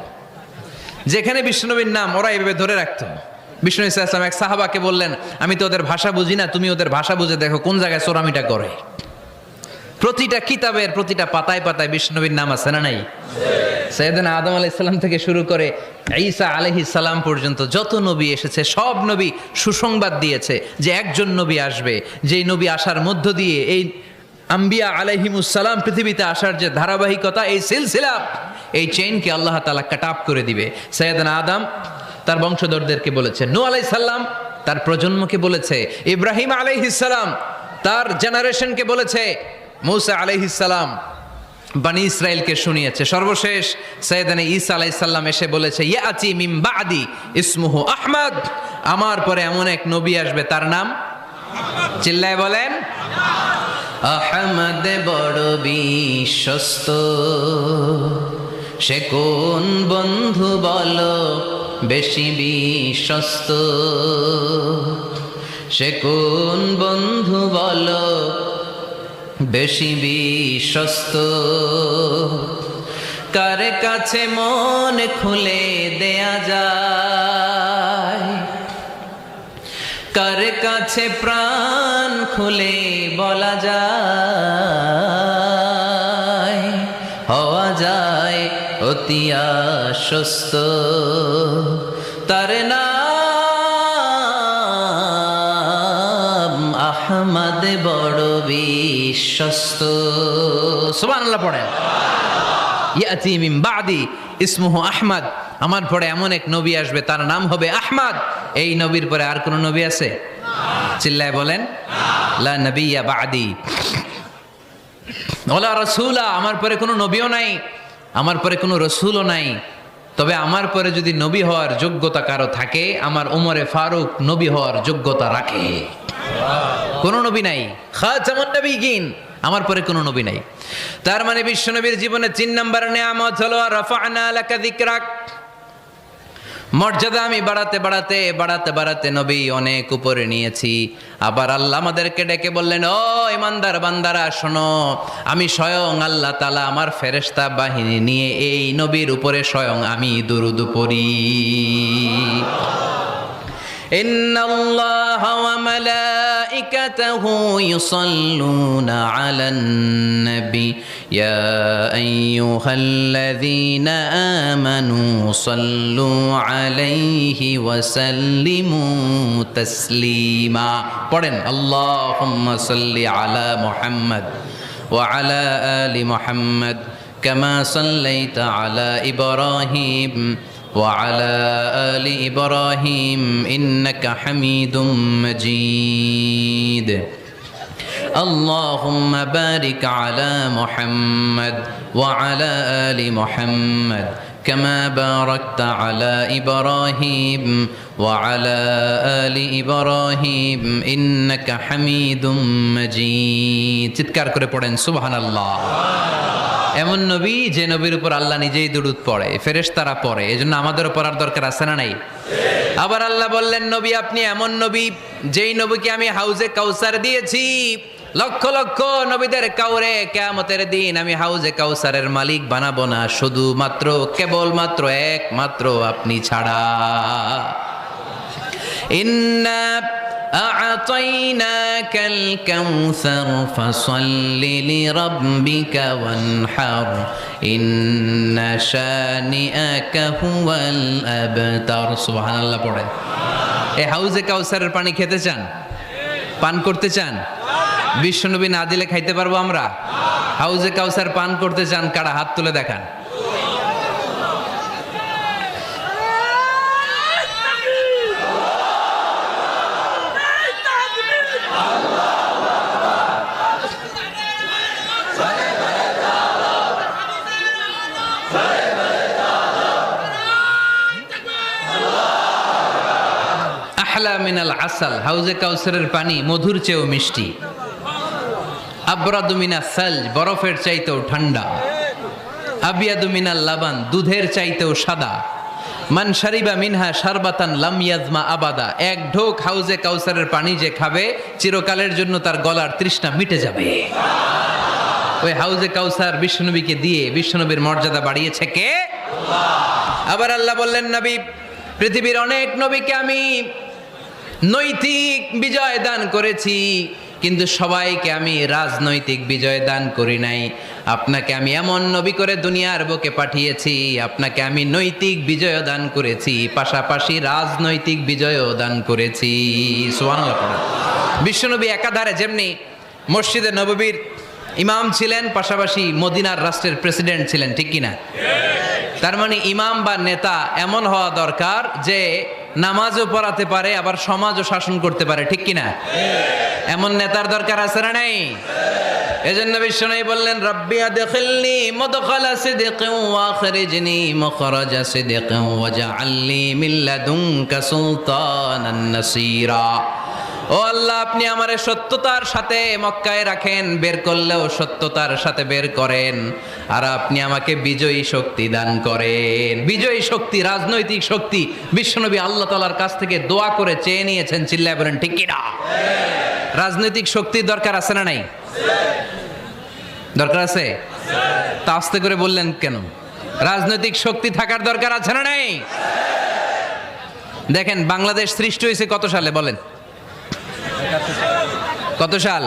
যেখানে বিশ্বনবীর নাম ওরা এভাবে ধরে রাখতো। বিশ্বনবী সাল্লাল্লাহু আলাইহি ওয়াসাল্লাম এক সাহাবাকে বললেন, আমি তো ওদের ভাষা বুঝি না, তুমি ওদের ভাষা বুঝে দেখো কোন জায়গায় চোরামিটা করে। প্রতিটা কিতাবের প্রতিটা পাতায় পাতায় বিশ্বনবীর নাম আছে না নাই? সাইয়েদনা আদম আলাইহিস সালাম থেকে শুরু করে ঈসা আলাইহিস সালাম পর্যন্ত যত নবী এসেছে, সব নবী সুসংবাদ দিয়েছে যে একজন নবী আসবে, যেই নবী আসার মধ্য দিয়ে এই আম্বিয়া আলাইহিমুস সালাম পৃথিবীতে আসার যে ধারাবাহিকতা, এই সিলসিলা, এই চেইনকে আল্লাহ তাআলা কাট অফ করে দিবে। সাইয়েদনা আদম তার বংশধরদেরকে বলেছে, নূহ আলাইহিস সালাম তার প্রজন্মকে বলেছে, ইব্রাহিম আলাইহিস সালাম তার জেনারেশনকে বলেছে, মূসা আলাইহিস সালাম বনি ইসরাইলকে শুনিয়েছে। সর্বশেষ সাইয়েদনা ঈসা আলাইহিস সালাম এসে বলেছে, ইয়াতি মিন বাদি ইসমুহু আহমদ, আমার পরে এমন এক নবী আসবে তার নাম, চিল্লায় বলেন, আহমদ বড় বিশ্বস্ত, সে কোন বন্ধু বলো বেশি বিশ্বস্ত, সে কোন বন্ধু বলো বেশি বিশ্বস্ত, কার কাছে মন খুলে দেয়া যায়, কার কাছে প্রাণ খুলে বলা যায়, হওয়া যায় অতি আশ্বস্ত, তার নাম আহমদ বড় বিশ্বস্ত। সুবহানাল্লাহ পড়েন। ইয়াতি মিন বাদি ইসমুহু আহমদ, আমার পরে এমন এক নবী আসবে তার নাম হবে আহমদ। এই নবীর পরে আর কোন নবী আছে? চিল্লায় বলেন, লা নবিয়্যা বাদি ওয়ালা রাসূলা, আমার পরে কোনো নবীও নাই, আমার পরে কোনো রাসূলও নাই। তবে আমার পরে যদি নবী হওয়ার যোগ্যতা কারো থাকে, আমার ওমরে ফারুক নবী হওয়ার যোগ্যতা রাখে। কোনো নবী নাই, খাতামুন নবিয়্যিন, আমার পরে কোনো নবী নাই। তার মানে বিশ্বনবীর জীবনে 3 নম্বর নিয়ামত হলো রাফা'না লাকা যিকরাক। মর্যাদা আমি বাড়াতে বাড়াতে বাড়াতে বাড়াতে নবী অনেক উপরে নিয়েছি। আবার আল্লাহ আমাদেরকে ডেকে বললেন, ও ইমানদার বান্দারা শোনো, আমি স্বয়ং আল্লাহ তাআলা আমার ফেরেশতা বাহিনী নিয়ে এই নবীর উপরে স্বয়ং আমি দুরূদ পড়ি। ইন্নাল্লাহা ওয়া মালাইকাতাহু ইউসাল্লুনা আলান নবী ইয়া আইয়ুহাল্লাযীনা আমানু সাল্লু আলাইহি ওয়া সাল্লিমু তাসলিমা। পড়েন, আল্লাহুম্মা সাল্লি আলা মুহাম্মদ ওয়া আলা আলি মুহাম্মদ কামা সাল্লাইতা আলা ইব্রাহিম وعلى آل إبراهيم إنك حميد مجيد اللهم بارك على محمد وعلى آل محمد كما باركت على إبراهيم وعلى آل إبراهيم إنك حميد مجيد চিৎকার করে পড়েন সুবহানাল্লাহ। এমন নবী যে নবীর উপর আল্লাহ নিজেই দুরূদ পড়ে, ফেরেশতারা পড়ে, এজন্য আমাদেরও পড়ার দরকার আছে না নাই? আবার আল্লাহ বললেন নবী আপনি এমন নবী যেই নবীকে আমি হাউজে কাউসার দিয়েছি, লক্ষ লক্ষ নবীদের কাউরে কিয়ামতের দিন আমি হাউজে কাউসারের মালিক বানাবো না, শুধুমাত্র কেবলমাত্র একমাত্র আপনি ছাড়া। ইন্না আ'তাইনাকাল কাউসার ফাসাল্লি লিরাব্বিকা ওয়ানহার ইন্না শানিআকা হুয়াল আবতার। সুবহানাল্লাহ পড়েন। এই হাউজে কাউসারের পানি খেতে চান, পান করতে চান? বিশ্বনবী না দিলে খাইতে পারবো আমরা? হাউজে কাউসার পান করতে চান কারা? হাত তুলে দেখান। আহলা মিনাল আসাল, হাউজে কাউসারের পানি মধুর চেয়েও মিষ্টি। আবরাদু মিনাস সালজ, বরফের চাইতেও ঠান্ডা। আবিয়াদু মিনাল লাবান, দুধের চাইতেও সাদা। মান শারিবা মিনহা শারবাতান লাম ইয়াজমা আবাদা, এক ঢোক হাউজে কাউসারের পানি যে খাবে চিরকালের জন্য তার গলার তৃষ্ণা মিটে যাবে। ওই হাউজে কাউসার বিশ্বনবীকে দিয়ে বিশ্বনবীর মর্যাদা বাড়িয়েছে কে? আল্লাহ। আবার আল্লাহ বললেন নবী পৃথিবীর অনেক নবীকে আমি নৈতিক বিজয় দান করেছি, কিন্তু সবাইকে আমি রাজনৈতিক বিজয় দান করি নাই। আপনাকে আমি এমন নবী করে দুনিয়ার বুকে পাঠিয়েছি, আপনাকে আমি নৈতিক বিজয় দান করেছি, পাশাপাশি রাজনৈতিক বিজয়ও দান করেছি। সুবহানাল্লাহ পড়েন। বিশ্বনবী একাধারে যেমনি মসজিদে নববীর ইমাম ছিলেন, পাশাপাশি মদিনার রাষ্ট্রের প্রেসিডেন্ট ছিলেন, ঠিক কিনা? তার মানে ইমাম বা নেতা এমন হওয়া দরকার যে নামাজও পড়াতে পারে আবার সমাজও শাসন করতে পারে, ঠিক কিনা? এমন নেতার দরকার আছে না নাই? এজন্য বিশ্বনবী বললেন রব্বি আদখিলনি মুদখালা সিদকিন ওয়া আখরিজনি মুখরাজা সিদকিন ওয়াজআলনি মিন লাদুনকা সুলতানান নাসীরা। ও আল্লাহ আপনি আমারে সত্যতার সাথে মক্কায় রাখেন, বের করলেও সত্যতার সাথে বের করেন, আর আপনি আমাকে বিজয়ী শক্তি দান করেন। বিজয়ী শক্তি, রাজনৈতিক শক্তি বিশ্বনবী আল্লাহ তাআলার কাছ থেকে দোয়া করে চেয়ে নিয়েছেন। চিল্লায় বলেন ঠিক কি না? রাজনৈতিক শক্তির দরকার আছে না নাই? দরকার আছে? তা আস্তে করে বললেন কেন? রাজনৈতিক শক্তি থাকার দরকার আছে না নাই? দেখেন বাংলাদেশ সৃষ্টি হয়েছে কত সালে বলেন? কত সাল?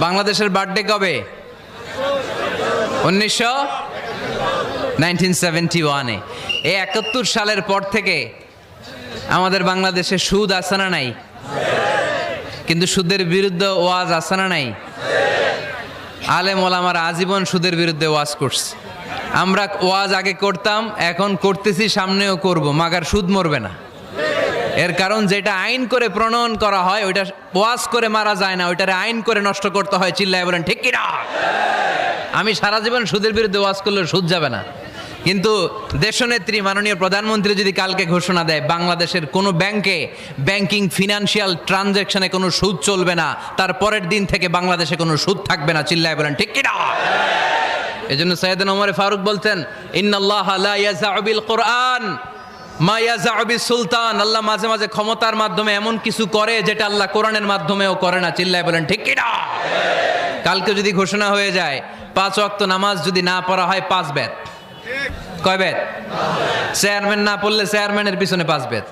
বাংলাদেশের বার্থডে কবে? 1971-এ। এই 71 সালের পর থেকে আমাদের বাংলাদেশে সুদ আছে না নাই? কিন্তু সুদের বিরুদ্ধে ওয়াজ আছে না নাই? আলেম ওলামারা আজীবন সুদের বিরুদ্ধে ওয়াজ করছে। আমরা ওয়াজ আগে করতাম, এখন করতেছি, সামনেও করব, মাগার সুদ মরবে না। এর কারণ যেটা আইন করে প্রণয়ন করা হয় ওইটা ওয়াজ করে মারা যায় না, ওইটারে আইন করে নষ্ট করতে হয়। চিল্লায় বলেন ঠিক কি না? আমি সারা জীবন সুদের বিরুদ্ধে ওয়াজ করলে সুদ যাবে না, কিন্তু দেশনেত্রী মাননীয় প্রধানমন্ত্রী যদি কালকে ঘোষণা দেয় বাংলাদেশের কোনো ব্যাংকে ব্যাংকিং ফিনান্সিয়াল ট্রানজ্যাকশনে কোনো সুদ চলবে না, তার পরের দিন থেকে বাংলাদেশে কোনো সুদ থাকবে না। চিল্লায় বলেন ঠিক কি না? এজন্য সাইয়েদনা ওমর ফারুক বলতেন ইন্নাল্লাহা লা ইয়াযআউ বিল কুরআন মা ইয়াযআউ বিস সুলতান। আল্লাহ মাঝে মাঝে ক্ষমতার মাধ্যমে এমন কিছু করে যেটা আল্লাহ কোরআনের মাধ্যমেও করে না। চিল্লায় বলেন ঠিক কি না? কালকে যদি ঘোষণা হয়ে যায় 5 ওয়াক্ত নামাজ যদি না পড়া হয় 5 বেত। কয় বেত? চেয়ারম্যান না পড়লে চেয়ারম্যানের পিছনে 5 বেত,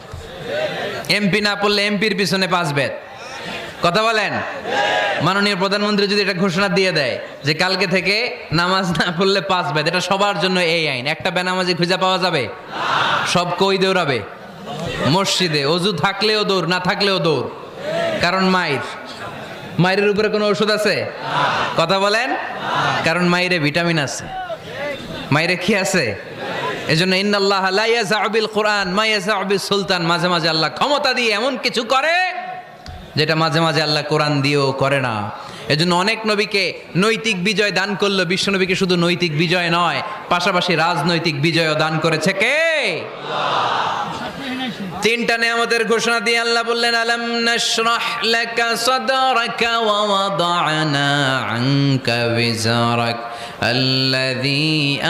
এমপি না পড়লে এমপির পিছনে 5 বেত। কথা বলেন? মাননীয় প্রধানমন্ত্রী যদি এটা ঘোষণা দিয়ে দেয় যে কালকে থেকে নামাজ না পড়লে 5 বেত, এটা সবার জন্য এই আইন। একটা বেনামাজি খুঁজে পাওয়া যাবে? সব কই দৌড়াবে? মসজিদে। অজু থাকলেও দৌড়, না থাকলেও দৌড়। কারণ মায়ের উপরে কোনো ওষুধ আছে? কথা বলেন? কারণ মায়েরে ভিটামিন আছে। মায়েরে কি আছে? এজন্য ইন্নাল্লাহা লা ইয়াযআউ বিল কুরআন মা ইয়াযআউ বিস সুলতান, মাঝে মাঝে আল্লাহ ক্ষমতা দিয়ে এমন কিছু করে যেটা মাঝে মাঝে আল্লাহ কোরআন দিয়েও করে না। এজন্য অনেক নবীকে নৈতিক বিজয় দান করলো, বিশ্ব নবীকে শুধু নৈতিক বিজয় নয়, পাশাপাশি রাজনৈতিক বিজয়ও দান করেছে কে? তিনটা নিয়ামতের ঘোষণা দিয়ে আল্লাহ বললেন, আলাম নাশরাহ লাকা সাদরাকা ওয়া ওয়াদা'না আনকা বিজরাক আল্লাযী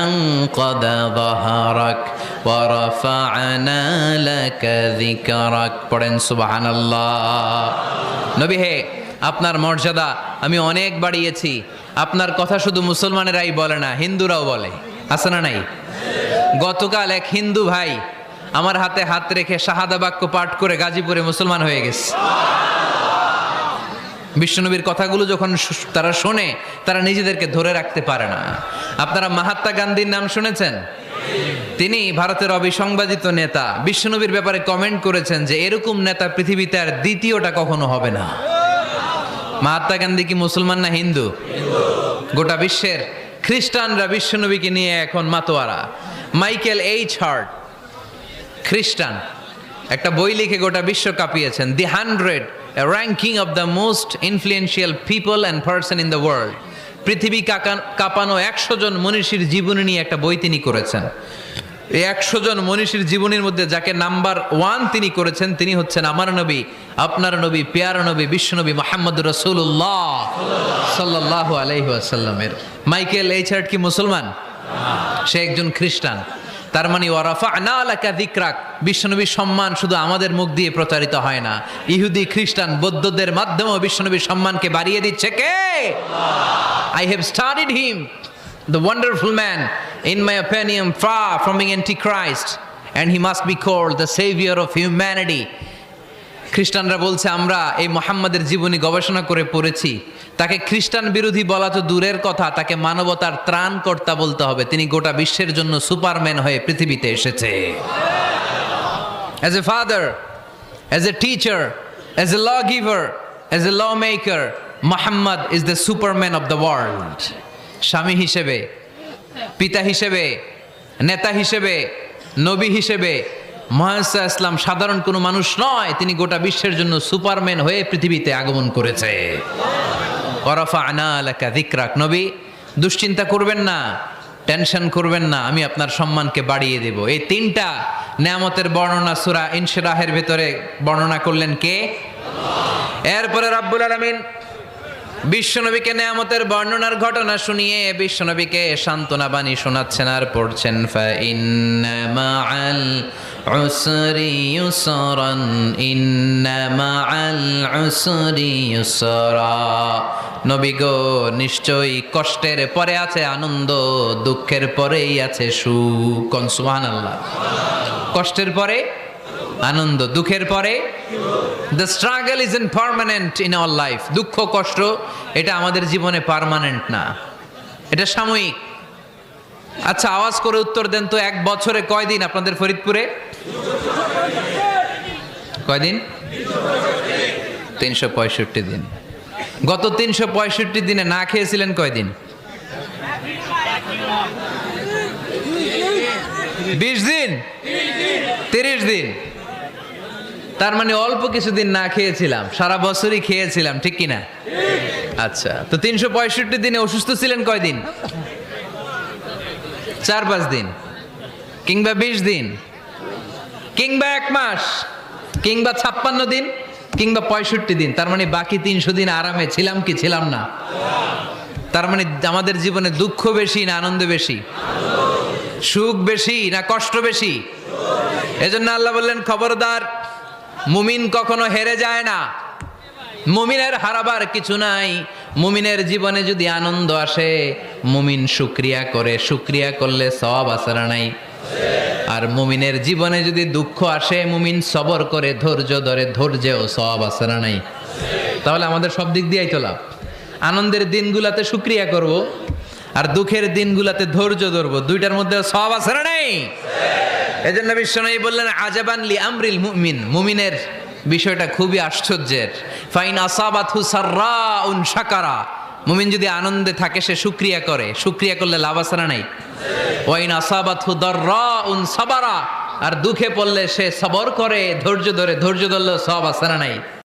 আনকাদা যাহরাক ওয়া রাফা'না লাকা যিকরাক। পড়েন সুবহানাল্লাহ। নবী হে, আপনার মর্যাদা আমি অনেক বাড়িয়েছি। আপনার কথা শুধু মুসলমানেরাই বলে না, হিন্দুরাও বলে, আছে না নাই? গতকাল এক হিন্দু ভাই আমার হাতে হাত রেখে শাহাদা বাক্য পাঠ করে গাজীপুরে মুসলমান হয়ে গেছে। বিশ্বনবীর কথাগুলো যখন তারা শোনে, তারা নিজেদেরকে ধরে রাখতে পারে না। আপনারা মহাত্মা গান্ধীর নাম শুনেছেন? তিনি ভারতের অবিসংবাদিত নেতা। বিশ্বনবীর ব্যাপারে কমেন্ট করেছেন যে এরকম নেতা পৃথিবীতে আর দ্বিতীয়টা কখনো হবে না। মহাত্মা গান্ধী কি মুসলমান না হিন্দু? গোটা বিশ্বের খ্রিস্টানরা বিশ্বনবীকে নিয়ে এখন মাতোয়ারা। মাইকেল এইচ হার্ট, খ্রিস্টান, একটা বই লিখে গোটা বিশ্ব কাঁপিয়েছেন, দি 100 ranking of the most influential people and person in the world. পৃথিবী কাঁপানো 100 জন মনীষীর জীবনী নিয়ে একটা বই তিনি করেছেন। এই 100 জন মনীষীর জীবনীর মধ্যে যাকে নাম্বার 1 তিনি করেছেন, তিনি হচ্ছেন আমার নবী, আপনার নবী, পেয়ারা নবী, বিশ্বনবী মুহাম্মদুর রাসূলুল্লাহ সাল্লাল্লাহু আলাইহি ওয়াসাল্লামের। মাইকেল এইচ হার্ট কি মুসলমান? সে একজন খ্রিস্টান। তার মানে ওয়া রাফা'না লাকা যিকরাক, বিশ্বনবীর সম্মান শুধু আমাদের মুখ দিয়ে প্রচারিত হয় না, ইহুদি, খ্রিস্টান, বৌদ্ধদের মাধ্যমেও বিশ্বনবীর সম্মানকে বাড়িয়ে দিচ্ছে কে? I have studied him, the wonderful man, in my opinion, far from being antichrist, and he must be called the savior of humanity. খ্রিস্টানরা বলছে আমরা এই মুহাম্মাদের জীবনী গবেষণা করে পড়েছি, তাকে খ্রিস্টান বিরোধী বলা তো দূরের কথা, তাকে মানবতার ত্রাণকর্তা বলতে হবে। তিনি গোটা বিশ্বের জন্য সুপারম্যান হয়ে পৃথিবীতে এসেছে। As a father, as a teacher, as a lawgiver, as a lawmaker, Muhammad is the superman of the world. স্বামী হিসেবে, পিতা হিসেবে, নেতা হিসেবে, নবী হিসেবে মুহাম্মদ ইসলাম সাধারণ কোনো মানুষ নয়, তিনি গোটা বিশ্বের জন্য সুপারম্যান হয়ে পৃথিবীতে আগমন করেছে। ওয়া রাফা'না লাকা যিকরাক, নবী দুশ্চিন্তা করবেন না, টেনশন করবেন না, আমি আপনার সম্মানকে বাড়িয়ে দেব। এই তিনটা নিয়ামতের বর্ণনা সূরা ইনশিরাহের ভিতরে বর্ণনা করলেন কে? এরপরে রাব্বুল আলামিন বিশ্বনবীকে নিয়ামতের বর্ণনার ঘটনা শুনিয়ে বিশ্বনবীকে সান্ত্বনা বাণী শোনাচ্ছেন আর পড়ছেন, ফা ইন্না মাআল উসরি ইউসরান ইন্না মাআল উসরি ইউসরা। নবী গো, নিশ্চয়ই কষ্টের পরে আছে আনন্দ, দুঃখের পরেই আছে সুখ। সুবহানাল্লাহ। কষ্টের পরে আনন্দ, দুঃখের পরে। The struggle isn't permanent in our life. দুঃখ কষ্ট এটা আমাদের জীবনে পার্মানেন্ট না, এটা সাময়িক। আচ্ছা, আওয়াজ করে উত্তর দেন তো, এক বছরে কয়দিন আপনাদের ফরিদপুরে? কয়দিন? 365 দিন। গত 365 দিনে না খেয়েছিলেন কয়দিন? 20 দিন, 30 দিন। তার মানে অল্প কিছুদিন না খেয়েছিলাম, সারা বছরই খেয়েছিলাম, ঠিক কিনা? আচ্ছা, তো 365 দিনে অসুস্থ ছিলেন কয়দিন? 4-5 দিন, কিংবা 20 দিন, কিংবা 1 মাস, কিংবা 56 দিন, কিংবা 65 দিন। তার মানে বাকি 300 দিন আরামে ছিলাম কি ছিলাম না? তার মানে আমাদের জীবনে দুঃখ বেশি না আনন্দ বেশি? সুখ বেশি না কষ্ট বেশি? এজন্য আল্লাহ বললেন, খবরদার, মুমিন কখনো হেরে যায় না, মুমিনের হারাবার কিছু নাই। মুমিনের জীবনে যদি আনন্দ আসে, মুমিন শুকরিয়া করে, শুকরিয়া করলে সওয়াব আছে না নাই? আর মুমিনের জীবনে যদি দুঃখ আসে, মুমিন সবর করে, ধৈর্য ধরে, ধৈর্যেও সওয়াব আছে না নাই? তাহলে আমাদের সব দিক দিয়েই তো লাভ। আনন্দের দিনগুলাতে শুকরিয়া করব, আর দুঃখের দিনগুলাতে ধৈর্য ধরবো, দুইটার মধ্যে সওয়াব আছে না নাই? এজন্য বিশ্বনবী বললেন, আজাবান লি আমরিল মুমিন, মুমিনের বিষয়টা খুবই আশ্চর্যের। ফাইন আসাবাতহু সাররাউন শাকারা, মুমিন যদি আনন্দে থাকে সে শুকরিয়া করে, শুকরিয়া করলে লাভ আছে না নাই? ওয়াইন আসাবাতহু দাররাউন সাবারা, আর দুঃখে পড়লে সে সবর করে, ধৈর্য ধরে, ধৈর্য ধরলেও সব আছে না নাই?